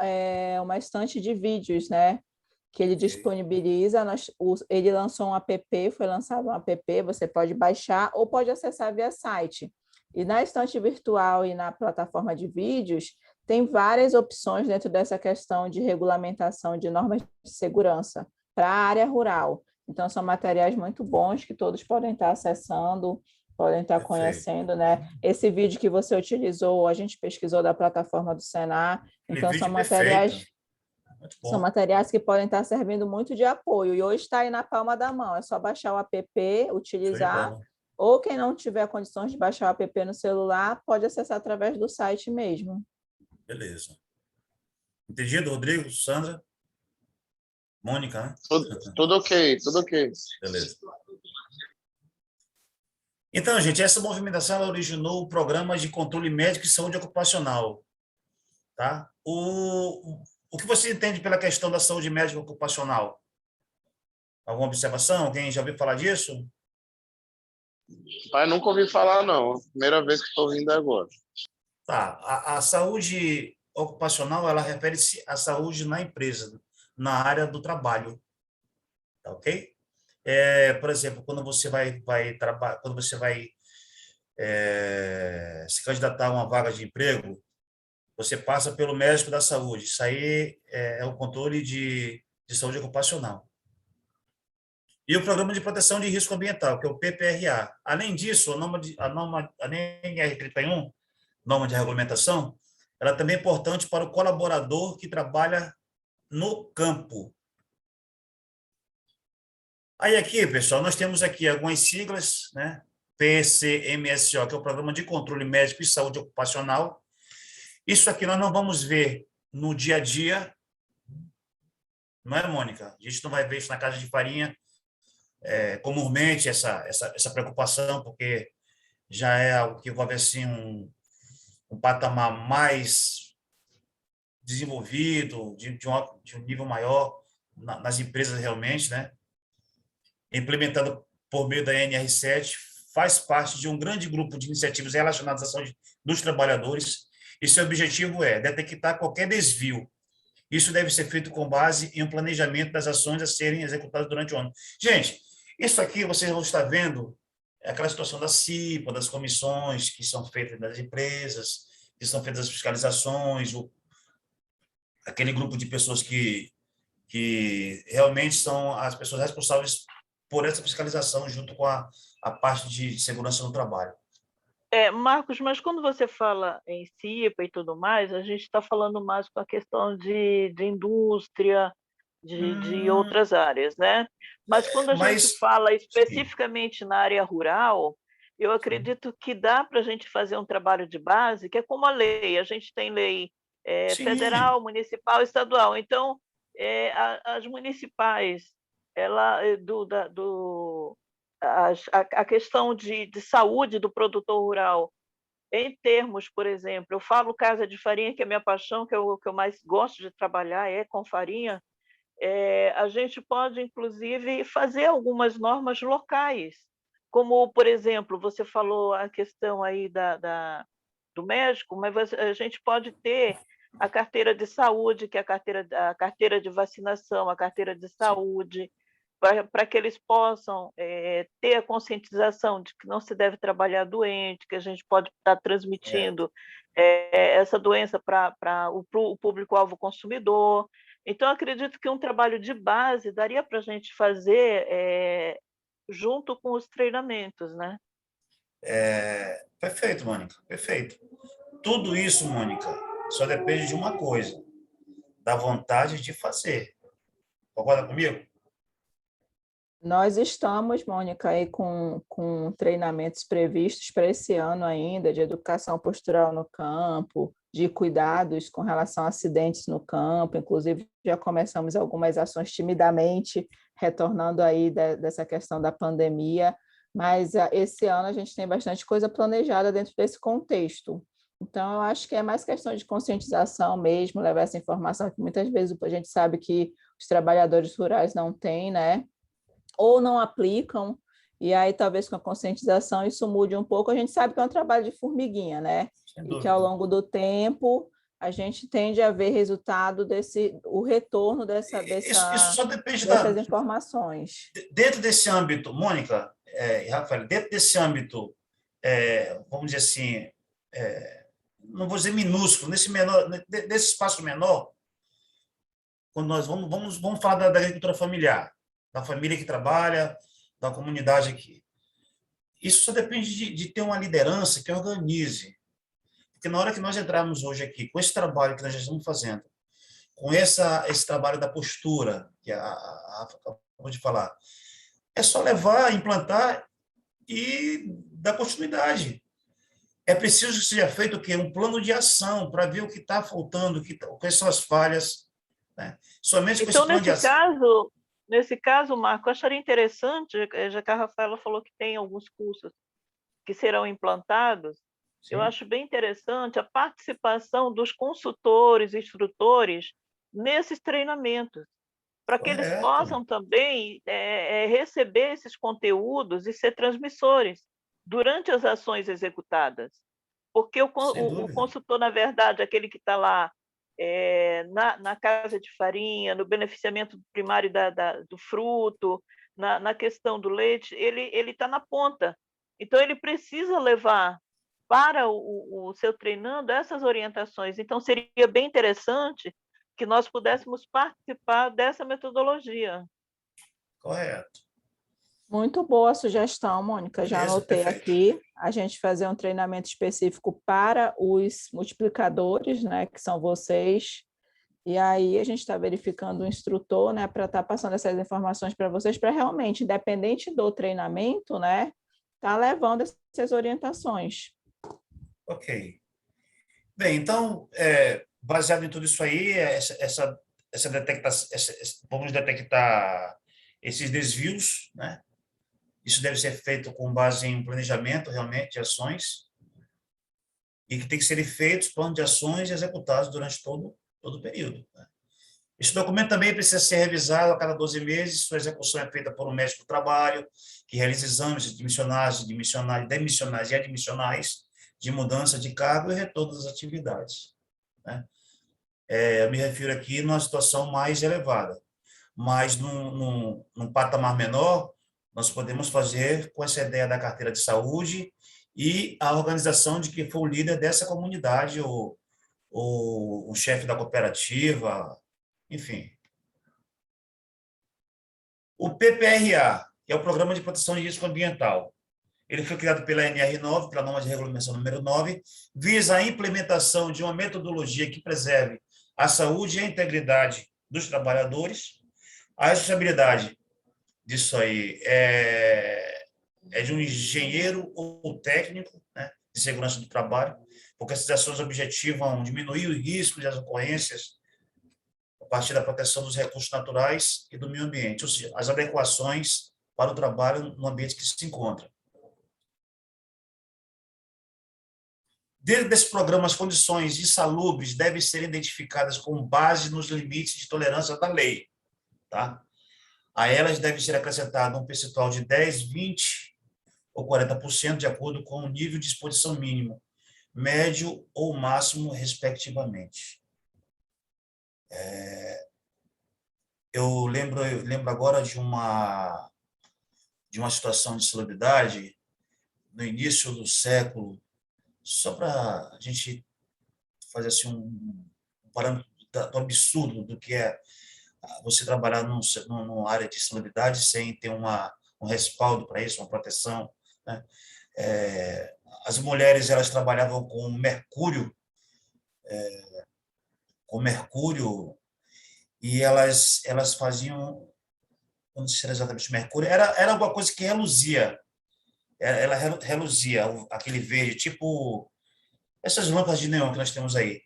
uma estante de vídeos, né, que ele disponibiliza. Ele lançou um app, foi lançado um app, você pode baixar ou pode acessar via site. E na estante virtual e na plataforma de vídeos, tem várias opções dentro dessa questão de regulamentação de normas de segurança para a área rural. Então, são materiais muito bons que todos podem estar acessando, podem estar conhecendo, né? Esse vídeo que você utilizou, a gente pesquisou da plataforma do Senar, então são materiais que podem estar servindo muito de apoio, e hoje está aí na palma da mão, é só baixar o app, utilizar, ou quem não tiver condições de baixar o app no celular, pode acessar através do site mesmo. Beleza. Entendido, Rodrigo, Sandra? Mônica, né? Tudo ok, tudo ok. Beleza. Então, gente, essa movimentação ela originou o programa de controle médico e saúde ocupacional. Tá? O que você entende pela questão da saúde médica ocupacional? Alguma observação? Alguém já ouviu falar disso? Pai, nunca ouvi falar, não. Primeira vez que estou ouvindo agora. Tá. A saúde ocupacional, ela refere-se à saúde na empresa, na área do trabalho. Tá ok? Por exemplo, quando você vai se candidatar a uma vaga de emprego, você passa pelo médico da saúde. Isso aí é o controle de saúde ocupacional. E o Programa de Proteção de Risco Ambiental, que é o PPRA. Além disso, a NR 31, norma de regulamentação, ela também é importante para o colaborador que trabalha no campo. Aí aqui, pessoal, nós temos aqui algumas siglas, né? PCMSO, que é o Programa de Controle Médico e Saúde Ocupacional. Isso aqui nós não vamos ver no dia a dia, não é, Mônica? A gente não vai ver isso na casa de farinha comumente, essa preocupação, porque já é algo que envolve assim, um patamar mais desenvolvido, de um nível maior nas empresas realmente, né? Implementado por meio da NR7, faz parte de um grande grupo de iniciativas relacionadas à saúde dos trabalhadores, e seu objetivo é detectar qualquer desvio. Isso deve ser feito com base em um planejamento das ações a serem executadas durante o ano. Gente, isso aqui vocês vão estar vendo aquela situação da CIPA, das comissões que são feitas nas empresas, que são feitas as fiscalizações, aquele grupo de pessoas que realmente são as pessoas responsáveis por essa fiscalização junto com a parte de segurança no trabalho. Marcos, mas quando você fala em CIPA e tudo mais, a gente está falando mais com a questão de indústria, de outras áreas, né? Mas quando a gente fala especificamente na área rural, eu acredito que dá para a gente fazer um trabalho de base, que é como a lei. A gente tem lei federal, municipal, estadual. Então, as municipais, a questão de saúde do produtor rural, em termos, por exemplo, eu falo casa de farinha, que é a minha paixão, que é o que eu mais gosto de trabalhar, com farinha. A gente pode, inclusive, fazer algumas normas locais, como, por exemplo, você falou a questão aí do médico, mas a gente pode ter a carteira de saúde, que é a carteira de vacinação, a carteira de saúde, para que eles possam ter a conscientização de que não se deve trabalhar doente, que a gente pode estar transmitindo essa doença para o público-alvo consumidor. Então, acredito que um trabalho de base daria para a gente fazer junto com os treinamentos, né? Perfeito, Mônica, perfeito. Tudo isso, Mônica, só depende de uma coisa, da vontade de fazer. Concorda comigo? Nós estamos, Mônica, aí com treinamentos previstos para esse ano ainda, de educação postural no campo, de cuidados com relação a acidentes no campo, inclusive já começamos algumas ações timidamente, retornando aí dessa questão da pandemia, mas esse ano a gente tem bastante coisa planejada dentro desse contexto. Então, eu acho que é mais questão de conscientização mesmo, levar essa informação, que muitas vezes a gente sabe que os trabalhadores rurais não têm, né? Ou não aplicam, e aí talvez com a conscientização isso mude um pouco. A gente sabe que é um trabalho de formiguinha, né? E que ao longo do tempo a gente tende a ver resultado o retorno isso só depende dessas informações. Dentro desse âmbito, Mônica e Rafael, dentro desse âmbito vamos dizer assim, não vou dizer minúsculo, nesse espaço menor, quando nós vamos falar da agricultura familiar, da família que trabalha, da comunidade aqui. Isso só depende de ter uma liderança que organize. Porque na hora que nós entrarmos hoje aqui, com esse trabalho que nós já estamos fazendo, com esse trabalho da postura, que a Rafa acabou de falar, é só levar, implantar e dar continuidade. É preciso que seja feito o quê? Um plano de ação para ver o que está faltando, quais são as falhas. Né? Somente com então, esse plano de ação. Nesse caso, Marco, eu acharia interessante, já que a Rafaela falou que tem alguns cursos que serão implantados, Sim. Eu acho bem interessante a participação dos consultores, instrutores, nesses treinamentos, para que eles possam também receber esses conteúdos e ser transmissores durante as ações executadas. Porque o consultor, na verdade, aquele que está lá na casa de farinha, no beneficiamento primário do fruto, na questão do leite, ele está na ponta. Então, ele precisa levar para o seu treinando essas orientações. Então, seria bem interessante que nós pudéssemos participar dessa metodologia. Correto. Muito boa a sugestão, Mônica. Já anotei aqui. A gente fazer um treinamento específico para os multiplicadores, né, que são vocês. E aí a gente está verificando o instrutor, né, para estar passando essas informações para vocês, para realmente, independente do treinamento, né, estar levando essas orientações. Ok. Bem, então, baseado em tudo isso aí, vamos detectar esses desvios, né? Isso deve ser feito com base em planejamento, realmente, de ações, e que tem que ser feitos planos de ações executados durante todo o período. Né? Esse documento também precisa ser revisado a cada 12 meses, sua execução é feita por um médico do trabalho, que realiza exames admissionais, demissionais e admissionais, de mudança de cargo e retorno das atividades. Né? Eu me refiro aqui numa situação mais elevada, mas num patamar menor, nós podemos fazer com essa ideia da carteira de saúde e a organização de que foi o líder dessa comunidade, o chefe da cooperativa, enfim. O PPRA, que é o Programa de Proteção de Risco Ambiental, ele foi criado pela NR9, pela norma de regulamentação número 9, visa a implementação de uma metodologia que preserve a saúde e a integridade dos trabalhadores. A responsabilidade disso aí é de um engenheiro ou técnico, né, de segurança do trabalho, porque essas ações objetivam diminuir o risco das ocorrências a partir da proteção dos recursos naturais e do meio ambiente, ou seja, as adequações para o trabalho no ambiente que se encontra. Dentro desse programa, as condições insalubres devem ser identificadas com base nos limites de tolerância da lei. Tá? A elas deve ser acrescentado um percentual de 10%, 20% ou 40%, de acordo com o nível de exposição mínimo, médio ou máximo, respectivamente. Eu lembro agora de uma situação de insalubridade no início do século, só para a gente fazer assim um parâmetro do absurdo do que é você trabalhar numa área de insalubridade sem ter um respaldo para isso, uma proteção. Né? As mulheres, elas trabalhavam com mercúrio, e elas faziam, não sei se era exatamente mercúrio, era alguma coisa que reluzia. Ela reluzia, aquele verde, tipo essas lâmpadas de neon que nós temos aí.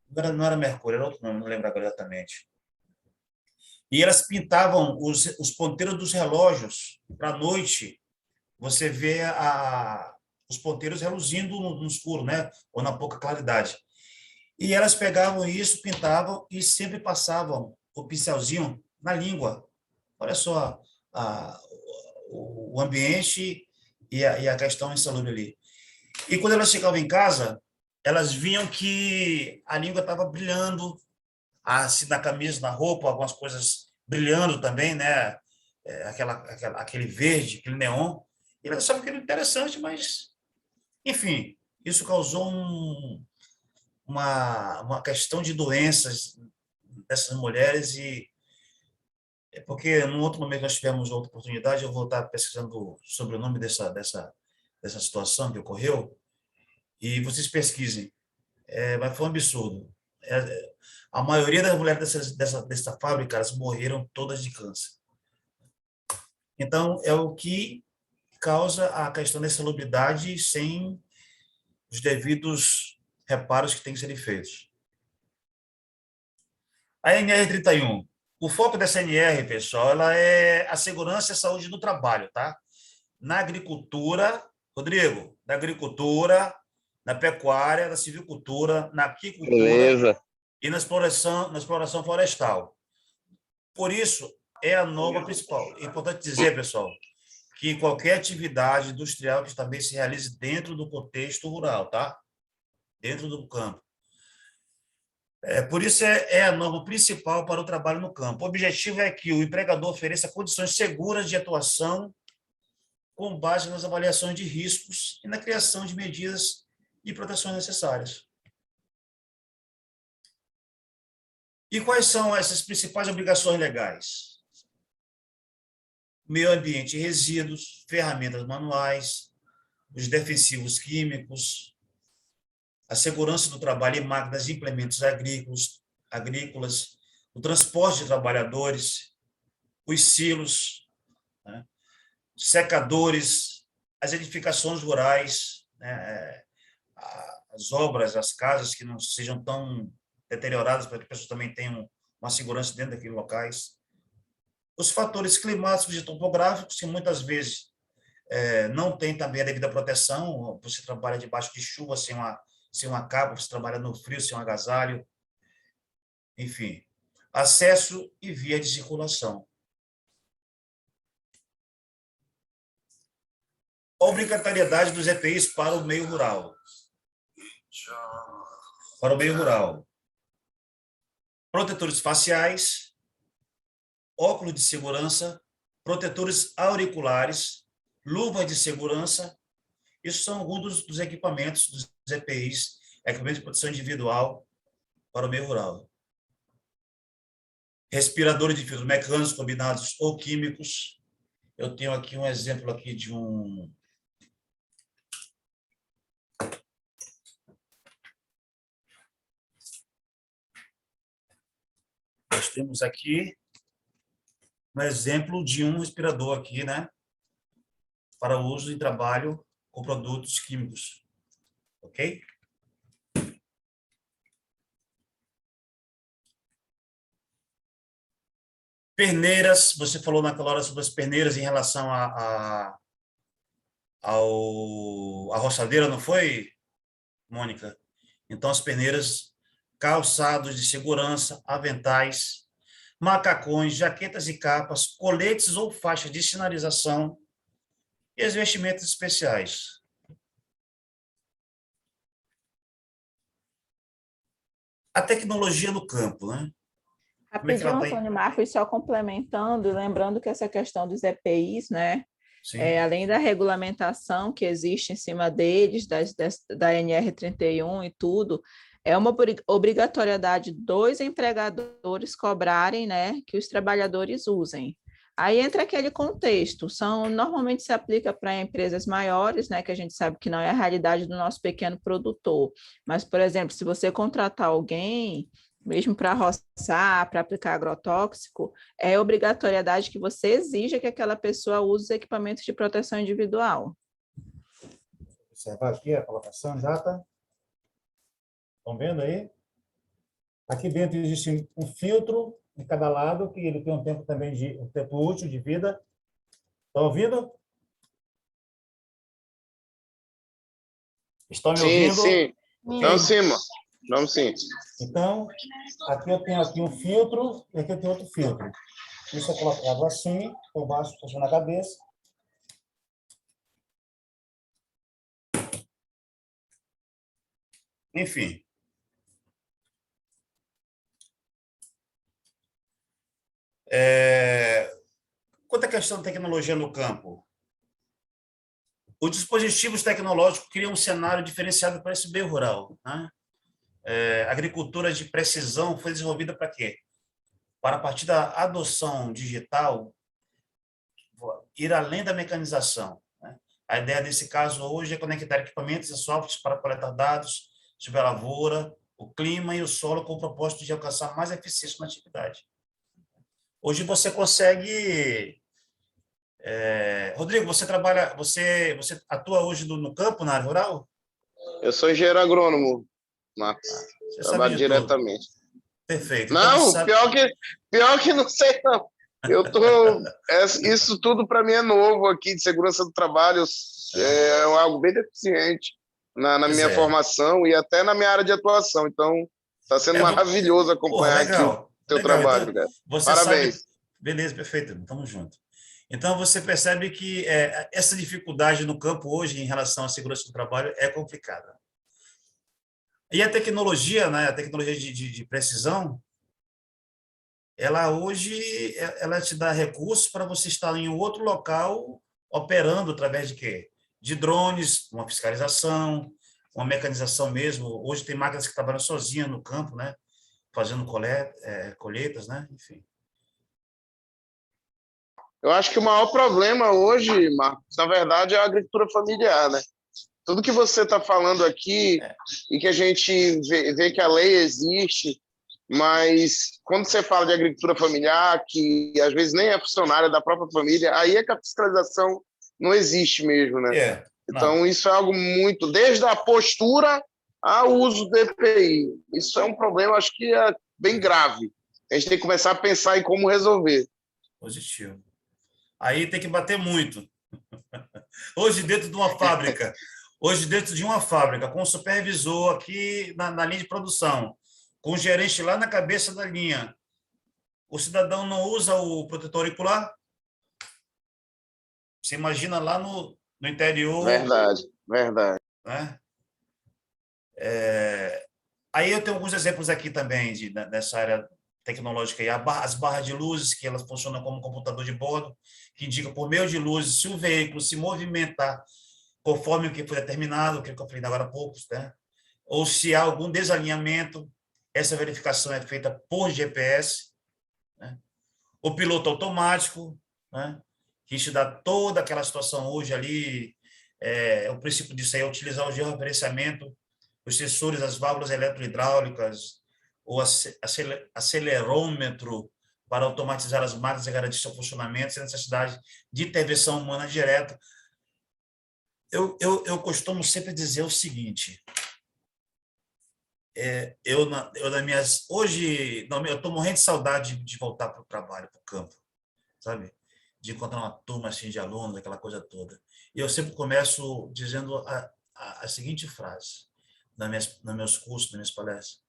Não era mercúrio, era outro nome, não lembro agora exatamente. E elas pintavam os ponteiros dos relógios para a noite. Você vê os ponteiros reluzindo no escuro, né? Ou na pouca claridade. E elas pegavam isso, pintavam e sempre passavam o pincelzinho na língua. Olha só o ambiente e a questão insalubre ali. E quando elas chegavam em casa, elas viam que a língua estava brilhando, assim, na camisa, na roupa, algumas coisas brilhando também, né? Aquele verde, aquele neon. E elas achavam aquilo interessante, mas Enfim, isso causou uma questão de doenças dessas mulheres e é porque, num outro momento, nós tivemos outra oportunidade, eu vou estar pesquisando sobre o nome dessa situação que ocorreu, e vocês pesquisem. Mas foi um absurdo. A maioria das mulheres dessa fábrica, elas morreram todas de câncer. Então, é o que causa a questão da insalubridade sem os devidos reparos que têm que serem feitos. A NR31. O foco dessa NR, pessoal, ela é a segurança e a saúde do trabalho, tá? Na agricultura, Rodrigo, na agricultura, na pecuária, na silvicultura, na aquicultura Beleza. e na exploração florestal. Por isso, é a norma principal. É importante dizer, pessoal, que qualquer atividade industrial que também se realize dentro do contexto rural, tá? Dentro do campo. Por isso, é a norma principal para o trabalho no campo. O objetivo é que o empregador ofereça condições seguras de atuação com base nas avaliações de riscos e na criação de medidas de proteção necessárias. E quais são essas principais obrigações legais? Meio ambiente e resíduos, ferramentas manuais, os defensivos químicos, a segurança do trabalho em máquinas e implementos agrícolas, o transporte de trabalhadores, os silos, né, secadores, as edificações rurais, né, as obras, as casas que não sejam tão deterioradas para que as pessoas também tenham uma segurança dentro daqueles locais. Os fatores climáticos e topográficos, que muitas vezes não tem também a devida proteção, você trabalha debaixo de chuva sem uma capa, você trabalha no frio sem um agasalho, enfim. Acesso e via de circulação. Obrigatoriedade dos EPIs para o meio rural. Para o meio rural. Protetores faciais, óculos de segurança, protetores auriculares, luvas de segurança. Isso são alguns dos equipamentos dos EPIs, equipamentos de proteção individual para o meio rural. Respiradores de filtros mecânicos combinados ou químicos. Eu tenho aqui um exemplo aqui de um... Nós temos aqui um exemplo de um respirador aqui, né? Para uso em trabalho com produtos químicos. Ok? Perneiras, você falou naquela hora sobre as perneiras em relação à roçadeira, não foi, Mônica? Então, as perneiras, calçados de segurança, aventais, macacões, jaquetas e capas, coletes ou faixas de sinalização e as vestimentas especiais. A tecnologia no campo, né? Rapidinho, Antônio Marcos, só complementando, lembrando que essa questão dos EPIs, né? Além da regulamentação que existe em cima deles, da NR31 e tudo, é uma obrigatoriedade dos empregadores cobrarem, né, que os trabalhadores usem. Aí entra aquele contexto, normalmente se aplica para empresas maiores, né, que a gente sabe que não é a realidade do nosso pequeno produtor. Mas, por exemplo, se você contratar alguém, mesmo para roçar, para aplicar agrotóxico, é obrigatoriedade que você exija que aquela pessoa use os equipamentos de proteção individual. Observar aqui a colocação exata. Estão vendo aí? Aqui dentro existe um filtro em cada lado, que ele tem um tempo também um tempo útil de vida. Estão ouvindo? Estão me ouvindo? Sim. Vamos sim. Vamos sim. Então, aqui eu tenho aqui um filtro e aqui eu tenho outro filtro. Isso é colocado assim, por baixo, puxando a cabeça. Enfim. Quanto à questão da tecnologia no campo, Os dispositivos tecnológicos criam um cenário diferenciado para esse meio rural, né? A agricultura de precisão foi desenvolvida para quê? Para, a partir da adoção digital, ir além da mecanização, né? A ideia desse caso hoje é conectar equipamentos e softwares para coletar dados sobre a lavoura, o clima e o solo, com o propósito de alcançar mais eficiência na atividade. Hoje você consegue... Rodrigo, você trabalha, você atua hoje no campo, na área rural? Eu sou engenheiro agrônomo, Marcos. Você Trabalho sabe de tudo. diretamente. Perfeito. Então, Não, você sabe... pior que não sei, não. Isso tudo para mim é novo aqui, de segurança do trabalho. É algo bem deficiente na minha formação e até na minha área de atuação. Então, está sendo maravilhoso acompanhar aqui o teu trabalho, então, cara. Você Parabéns. Sabe... Beleza, perfeito. Estamos juntos. Então, você percebe que essa dificuldade no campo hoje em relação à segurança do trabalho é complicada. E a tecnologia, né, a tecnologia de precisão, ela hoje ela te dá recursos para você estar em um outro local operando através de quê? De drones, uma fiscalização, uma mecanização mesmo. Hoje tem máquinas que trabalham sozinhas no campo, né, fazendo colheitas, né, enfim. Eu acho que o maior problema hoje, Marcos, na verdade, é a agricultura familiar, né? Tudo que você está falando aqui e que a gente vê que a lei existe, mas quando você fala de agricultura familiar, que às vezes nem é funcionária da própria família, aí é que a fiscalização não existe mesmo, né? Então, isso é algo muito... Desde a postura ao uso do EPI. Isso é um problema, acho que é bem grave. A gente tem que começar a pensar em como resolver. Positivo. Aí tem que bater muito. Hoje, dentro de uma fábrica, com o supervisor aqui na linha de produção, com o gerente lá na cabeça da linha, o cidadão não usa o protetor auricular? Você imagina lá no interior... Verdade. Né? Aí eu tenho alguns exemplos aqui também nessa área tecnológica. As barras de luzes, que elas funcionam como um computador de bordo, que indica por meio de luzes se o veículo se movimentar conforme o que foi determinado, o que eu falei agora há pouco, né? Ou se há algum desalinhamento, essa verificação é feita por GPS, né? O piloto automático, né? Que isso dá toda aquela situação hoje ali. O princípio disso aí é utilizar o georreferenciamento, os sensores, as válvulas eletrohidráulicas, o acelerômetro para automatizar as máquinas e garantir seu funcionamento sem necessidade de intervenção humana direta. Eu costumo sempre dizer o seguinte, hoje eu estou morrendo de saudade de voltar para o trabalho, para o campo, sabe? De encontrar uma turma assim de alunos, aquela coisa toda. E eu sempre começo dizendo a seguinte frase nos meus cursos, nas minhas palestras.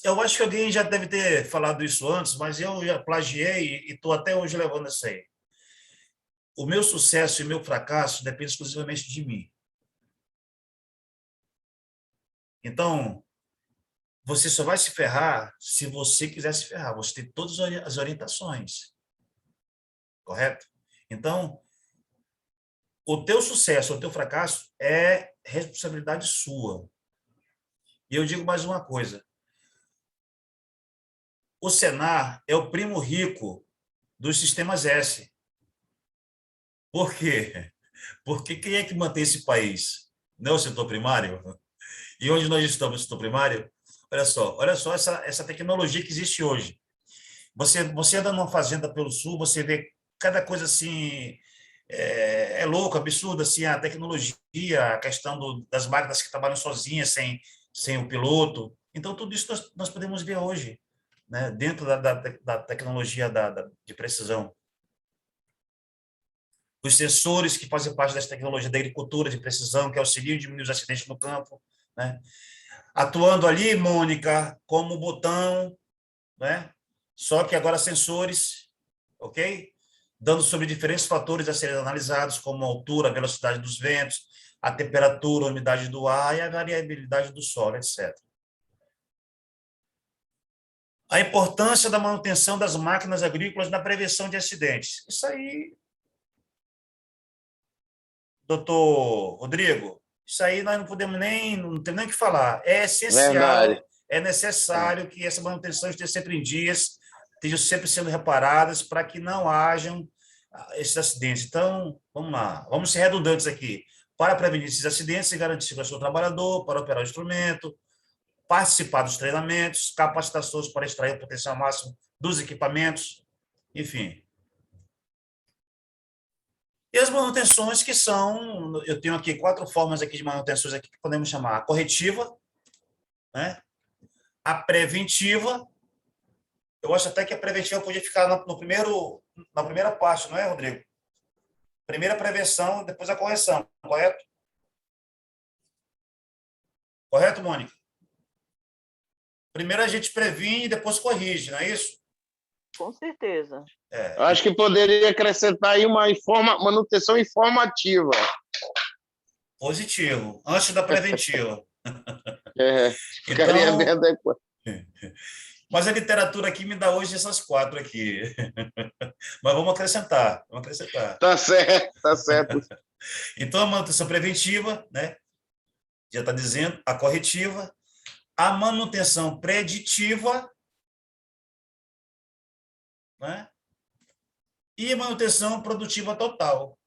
Eu acho que alguém já deve ter falado isso antes, mas eu já plagiei e estou até hoje levando isso aí. O meu sucesso e o meu fracasso dependem exclusivamente de mim. Então, você só vai se ferrar se você quiser se ferrar. Você tem todas as orientações. Correto? Então, o teu sucesso, o teu fracasso é responsabilidade sua. E eu digo mais uma coisa. O Senar é o primo rico dos sistemas S. Por quê? Porque quem é que mantém esse país? Não é o setor primário? E onde nós estamos no setor primário? Olha só essa tecnologia que existe hoje. Você anda numa fazenda pelo sul, você vê cada coisa assim, louco, absurdo, assim, a tecnologia, a questão das máquinas que trabalham sozinhas, sem o piloto. Então, tudo isso nós podemos ver hoje, né, dentro da tecnologia de precisão. Os sensores que fazem parte dessa tecnologia da agricultura de precisão, que auxiliam a diminuir os acidentes no campo, né? Atuando ali, Mônica, como botão, né? Só que agora sensores, ok? Dando sobre diferentes fatores a serem analisados, como a altura, a velocidade dos ventos, a temperatura, a umidade do ar e a variabilidade do solo, etc. A importância da manutenção das máquinas agrícolas na prevenção de acidentes. Isso aí doutor Rodrigo, isso aí nós não podemos não temos nem o que falar. É essencial, Verdade. é necessário que essa manutenção esteja sempre em dias, estejam sempre sendo reparadas para que não hajam esses acidentes. Então, vamos lá, vamos ser redundantes aqui. Para prevenir esses acidentes e garantir segurança do trabalhador, para operar o instrumento, participar dos treinamentos, capacitações para extrair o potencial máximo dos equipamentos, enfim. E as manutenções que são, eu tenho aqui 4 formas aqui de manutenções aqui que podemos chamar: a corretiva, né? A preventiva. Eu acho até que a preventiva podia ficar na primeira parte, não é, Rodrigo? Primeiro a prevenção, depois a correção, correto? Correto, Mônica? Primeiro a gente previne e depois corrige, não é isso? Com certeza. Eu acho que poderia acrescentar aí uma manutenção informativa. Positivo, antes da preventiva. Ficaria Então, bem adequado. mas a literatura aqui me dá hoje essas 4 aqui. Mas vamos acrescentar, Tá certo, tá certo. Então, a manutenção preventiva, né? Já está dizendo, a corretiva, a manutenção preditiva, né? E a manutenção produtiva total.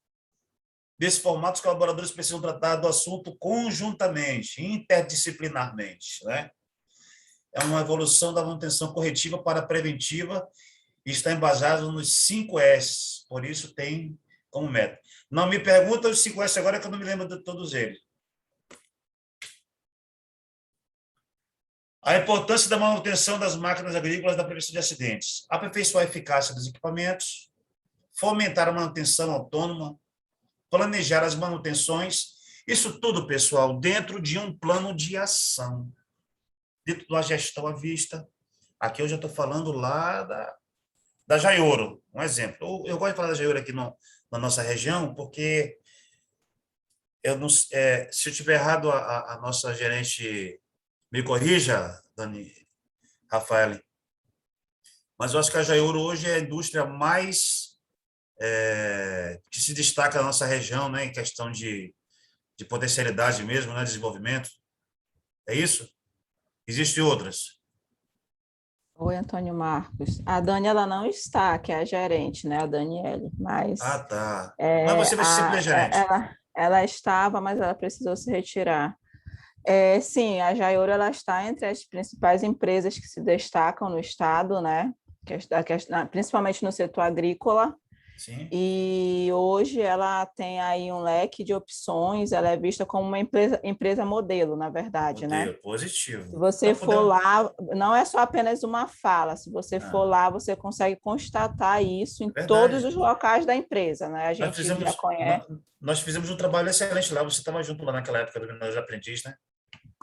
Desse formato, os colaboradores precisam tratar do assunto conjuntamente, interdisciplinarmente, né? É uma evolução da manutenção corretiva para a preventiva e está embasado nos 5 S, por isso tem como meta. Não me pergunta os 5 S agora, que eu não me lembro de todos eles. A importância da manutenção das máquinas agrícolas da prevenção de acidentes. Aperfeiçoar a eficácia dos equipamentos, fomentar a manutenção autônoma, planejar as manutenções. Isso tudo, pessoal, dentro de um plano de ação, dentro da gestão à vista. Aqui eu já estou falando lá da Jaioro, um exemplo. Eu gosto de falar da Jaioro aqui na nossa região, porque eu não, se eu estiver errado, a nossa gerente me corrija, Dani, Rafael, mas eu acho que a Jaioro hoje é a indústria mais que se destaca na nossa região, né, em questão de potencialidade mesmo, né, desenvolvimento. É isso? Existem outras? Oi, Antônio Marcos. A Dani, ela não está, que é a gerente, né, a Daniele, mas... Ah, tá. Mas você vai ser sempre a gerente. Ela estava, mas ela precisou se retirar. Sim, a Jaioro, ela está entre as principais empresas que se destacam no estado, né, principalmente no setor agrícola. Sim. E hoje ela tem aí um leque de opções, ela é vista como uma empresa modelo, na verdade, Modelo, né? positivo. Se você for lá, não é só apenas uma fala, se você for lá, você consegue constatar isso em todos os locais da empresa, né? A gente já conhece. Nós fizemos um trabalho excelente lá, você estava junto lá naquela época do Menores Aprendiz, né?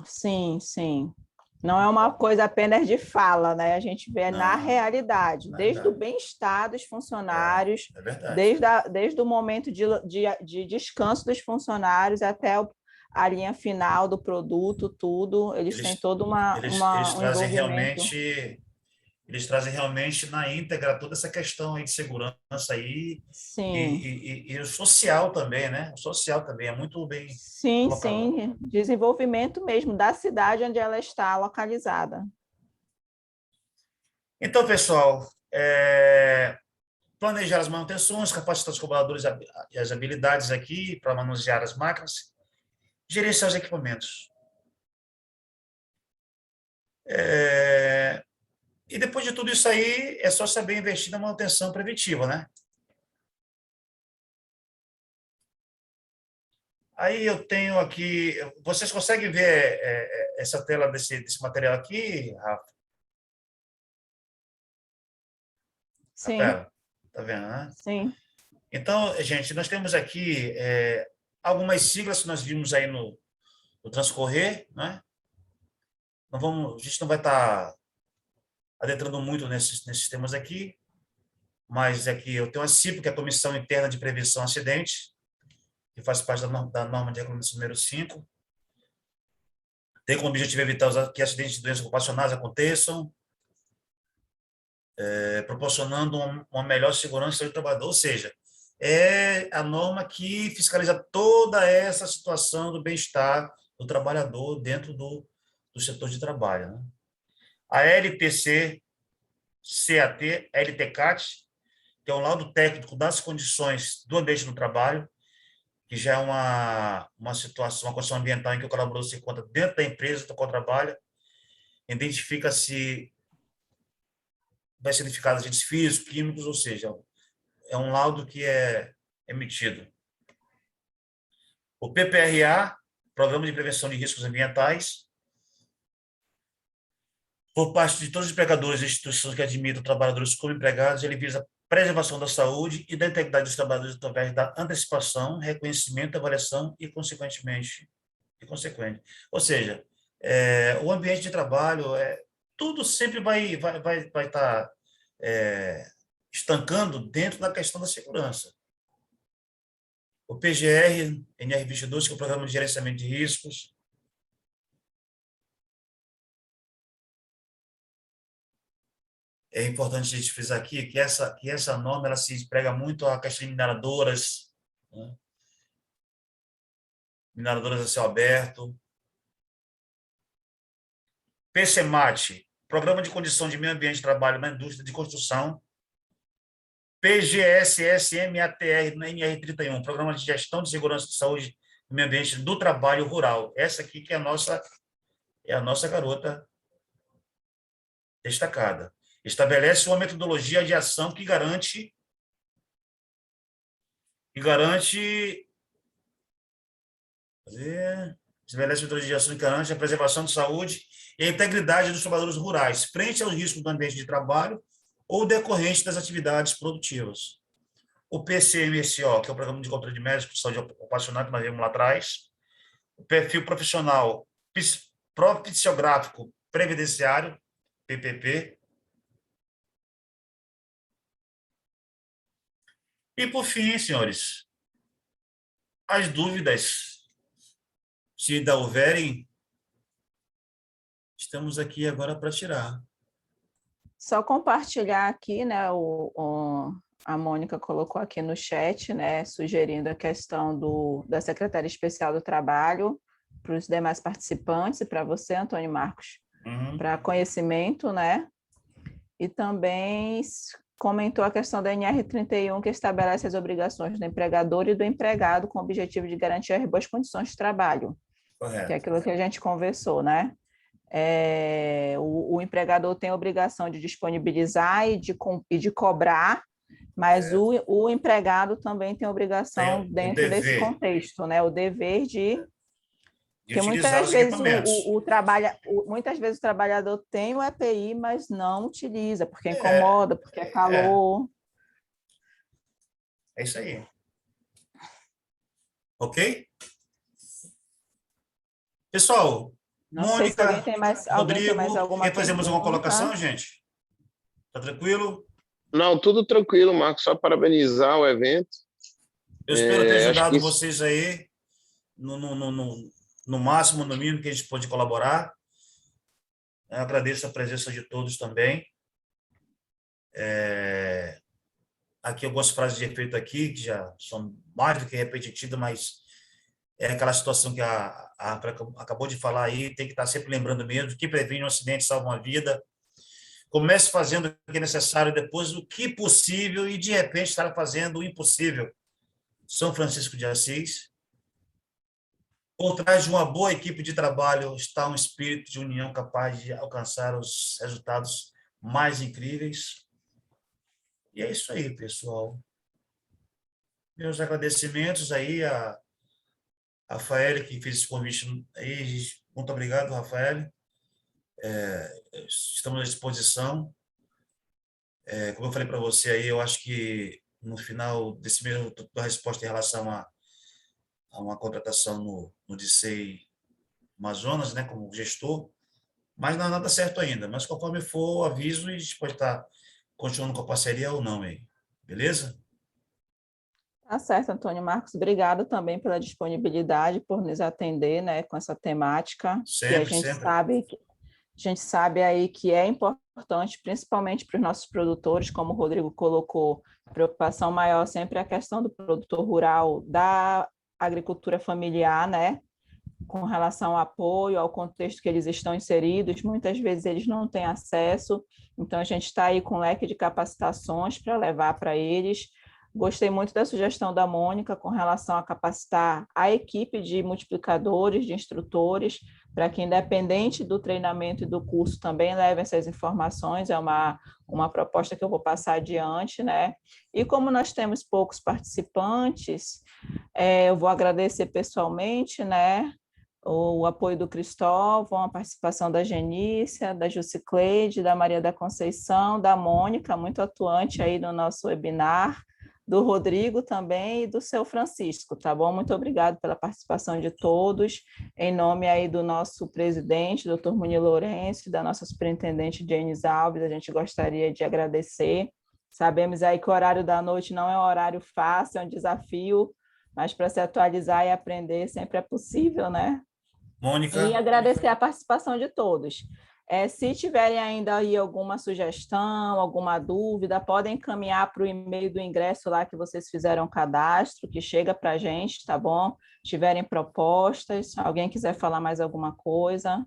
Sim, sim. Não é uma coisa apenas de fala, né? A gente vê na realidade, desde o bem-estar dos funcionários, desde o momento de descanso dos funcionários até a linha final do produto, tudo, eles têm todo eles trazem realmente na íntegra toda essa questão aí de segurança aí. Sim. E o social também, né? O social também é muito bem Sim, colocado. sim. Desenvolvimento mesmo da cidade onde ela está localizada. Então, pessoal, planejar as manutenções, capacitar os colaboradores e as habilidades aqui para manusear as máquinas, gerenciar os equipamentos. E depois de tudo isso aí, é só saber investir na manutenção preventiva, né? Aí eu tenho aqui... Vocês conseguem ver essa tela desse material aqui, Rafa? Sim. Tá vendo, né? Sim. Então, gente, nós temos aqui algumas siglas que nós vimos aí no transcorrer, né? A gente não vai estar adentrando muito nesses temas aqui, mas aqui eu tenho a CIPO, que é a Comissão Interna de Prevenção a Acidentes, que faz parte da norma de regulamentação número 5. Tem como objetivo evitar que acidentes de doenças ocupacionais aconteçam, proporcionando uma melhor segurança do trabalhador. Ou seja, é a norma que fiscaliza toda essa situação do bem-estar do trabalhador dentro do setor de trabalho, né? A LTC, CAT, LTCAT, que é um laudo técnico das condições do ambiente do trabalho, que já é uma situação, uma condição ambiental em que o colaborador se encontra dentro da empresa do qual trabalha, identifica se vai ser identificado agentes físicos, químicos, ou seja, é um laudo que é emitido. O PPRA, Programa de Prevenção de Riscos Ambientais, por parte de todos os empregadores e instituições que admitem trabalhadores como empregados, ele visa a preservação da saúde e da integridade dos trabalhadores através da antecipação, reconhecimento, avaliação e, consequente. Ou seja, o ambiente de trabalho, tudo sempre vai estar estancando dentro da questão da segurança. O PGR, NR22, que é o Programa de Gerenciamento de Riscos. É importante a gente frisar aqui que essa norma ela se prega muito a questão de mineradoras, né? Mineradoras a céu aberto. PCMAT, Programa de Condição de Meio Ambiente de Trabalho na Indústria de Construção. PGSSMATR, na NR31, Programa de Gestão de Segurança de Saúde e Meio Ambiente do Trabalho Rural. Essa aqui que é a nossa garota destacada. Estabelece uma metodologia de ação que garante estabelece metodologia de ação que garante a preservação de saúde e a integridade dos trabalhadores rurais, frente aos riscos do ambiente de trabalho ou decorrente das atividades produtivas. O PCMSO, que é o Programa de Controle de Médicos de Saúde Ocupacional, que nós vimos lá atrás. O Perfil Profissional Profissiográfico Previdenciário, PPP. E, por fim, senhores, as dúvidas, se ainda houverem, estamos aqui agora para tirar. Só compartilhar aqui, né, a Mônica colocou aqui no chat, né, sugerindo a questão da Secretaria Especial do Trabalho para os demais participantes e para você, Antônio Marcos, para conhecimento, né, e também comentou a questão da NR31, que estabelece as obrigações do empregador e do empregado com o objetivo de garantir as boas condições de trabalho. Correto. Que é aquilo que a gente conversou, né? O empregador tem a obrigação de disponibilizar e de cobrar, mas o empregado também tem a obrigação dentro desse contexto, né? O dever de... Porque muitas vezes o trabalhador tem o EPI, mas não utiliza, porque incomoda, porque é calor. É isso aí. Ok? Pessoal, Não Mônica, sei se alguém tem mais alguma quer fazer mais alguma colocação, gente? Tá tranquilo? Não, tudo tranquilo, Marcos. Só parabenizar o evento. Eu espero ter ajudado vocês aí no máximo, no mínimo que a gente pode colaborar. Eu agradeço a presença de todos também. Aqui algumas frases de efeito aqui, que já são mais do que repetitivas, mas é aquela situação que a acabou de falar aí, tem que estar sempre lembrando mesmo que previne um acidente salva uma vida. Comece fazendo o que é necessário, depois o que possível, e de repente estar fazendo o impossível. São Francisco de Assis. Por trás de uma boa equipe de trabalho está um espírito de união capaz de alcançar os resultados mais incríveis. E é isso aí, pessoal. Meus agradecimentos aí a Rafael, que fez esse convite aí. Muito obrigado, Rafael. Estamos à disposição. Como eu falei para você aí, eu acho que no final desse mês eu dou a resposta em relação a uma contratação no DCEI Amazonas, né, como gestor, mas não é nada certo ainda. Mas conforme for, aviso e a gente pode estar continuando com a parceria ou não aí. Beleza? Tá certo, Antônio Marcos. Obrigado também pela disponibilidade, por nos atender, né, com essa temática. Sempre, que a gente sempre. sabe gente sabe aí que é importante, principalmente para os nossos produtores, como o Rodrigo colocou, a preocupação maior sempre é a questão do produtor rural, da agricultura familiar, né? Com relação ao apoio, ao contexto que eles estão inseridos, muitas vezes eles não têm acesso, então a gente está aí com um leque de capacitações para levar para eles. Gostei muito da sugestão da Mônica com relação a capacitar a equipe de multiplicadores, de instrutores, para que, independente do treinamento e do curso, também levem essas informações, é uma proposta que eu vou passar adiante, né? E como nós temos poucos participantes, eu vou agradecer pessoalmente, né? O apoio do Cristóvão, a participação da Genícia, da Jucicleide, da Maria da Conceição, da Mônica, muito atuante aí no nosso webinar, do Rodrigo também e do seu Francisco, tá bom? Muito obrigado pela participação de todos, em nome aí do nosso presidente, doutor Munir Lourenço, da nossa superintendente Janes Alves, a gente gostaria de agradecer. Sabemos aí que o horário da noite não é um horário fácil, é um desafio, mas para se atualizar e aprender sempre é possível, né? Mônica. E agradecer a participação de todos. Se tiverem ainda aí alguma sugestão, alguma dúvida, podem encaminhar para o e-mail do ingresso lá que vocês fizeram o cadastro, que chega para a gente, tá bom? Tiverem propostas, alguém quiser falar mais alguma coisa,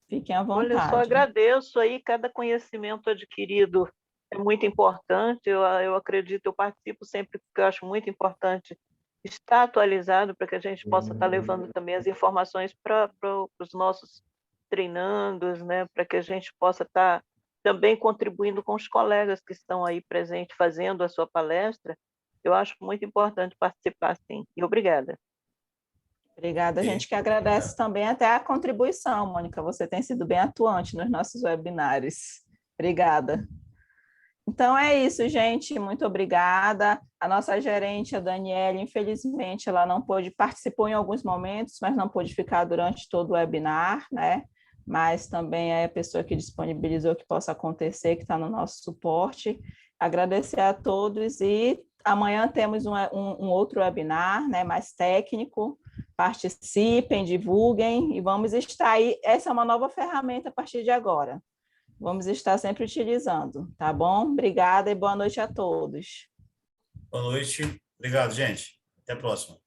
fiquem à vontade. Olha, eu só agradeço aí, cada conhecimento adquirido é muito importante, eu acredito, eu participo sempre porque eu acho muito importante estar atualizado para que a gente possa estar levando também as informações para os nossos treinandos, né, para que a gente possa estar também contribuindo com os colegas que estão aí presentes fazendo a sua palestra. Eu acho muito importante participar, sim. E obrigada. Obrigada, a gente que agradece também até a contribuição, Mônica, você tem sido bem atuante nos nossos webinários. Obrigada. Então é isso, gente, muito obrigada. A nossa gerente, a Daniela, infelizmente, ela não pôde, participou em alguns momentos, mas não pôde ficar durante todo o webinar, né? Mas também é a pessoa que disponibilizou que possa acontecer, que está no nosso suporte. Agradecer a todos e amanhã temos um outro webinar, né, mais técnico. Participem, divulguem e vamos estar aí. Essa é uma nova ferramenta a partir de agora. Vamos estar sempre utilizando, tá bom? Obrigada e boa noite a todos. Boa noite. Obrigado, gente. Até a próxima.